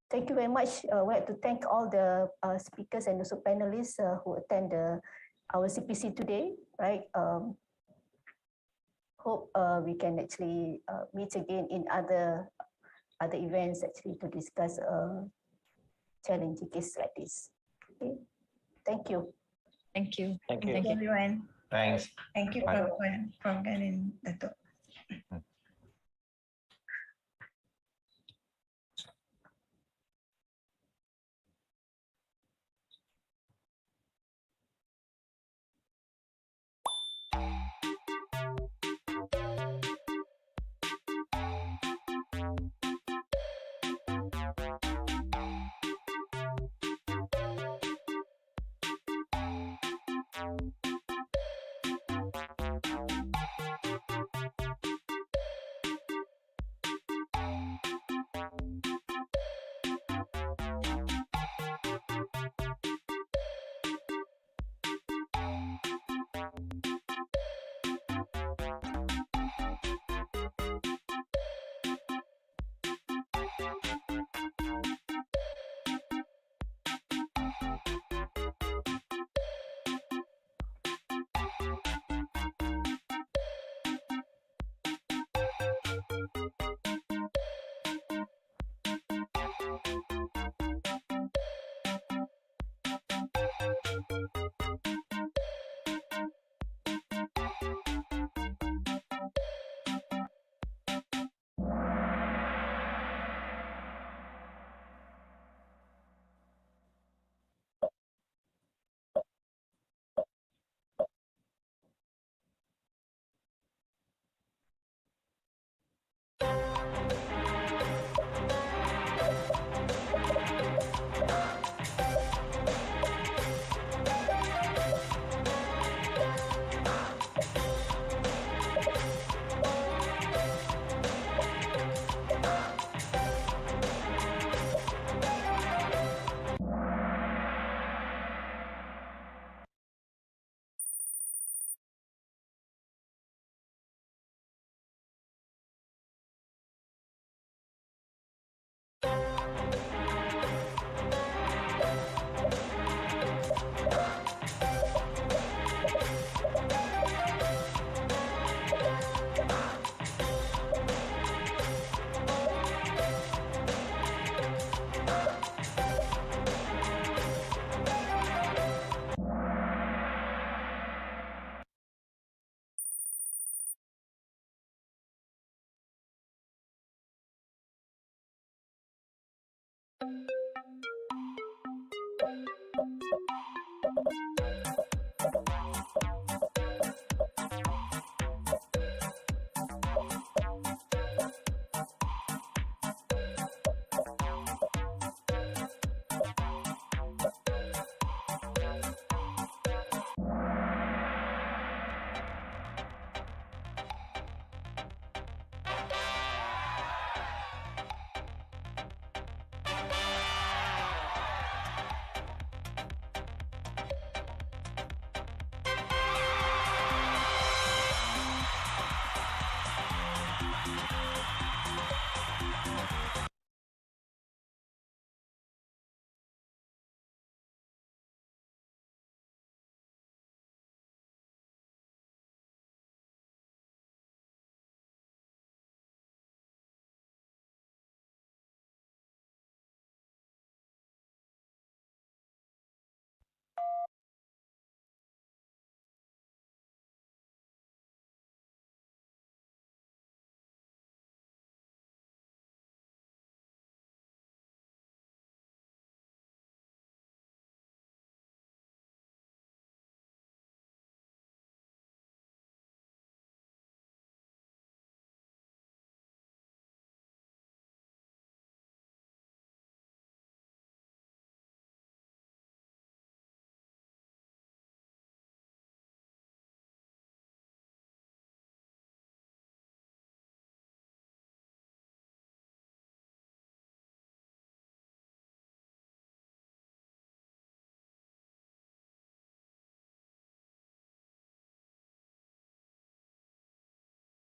Thank you very much. I would like to thank all the speakers and also panelists who attend our CPC today, right? Hope we can actually meet again in other events actually to discuss challenging cases like this. Okay, thank you. Thank you. Thank you. Thank you, everyone. Thanks. Thank you, Bye. Prof. Gan and Dato.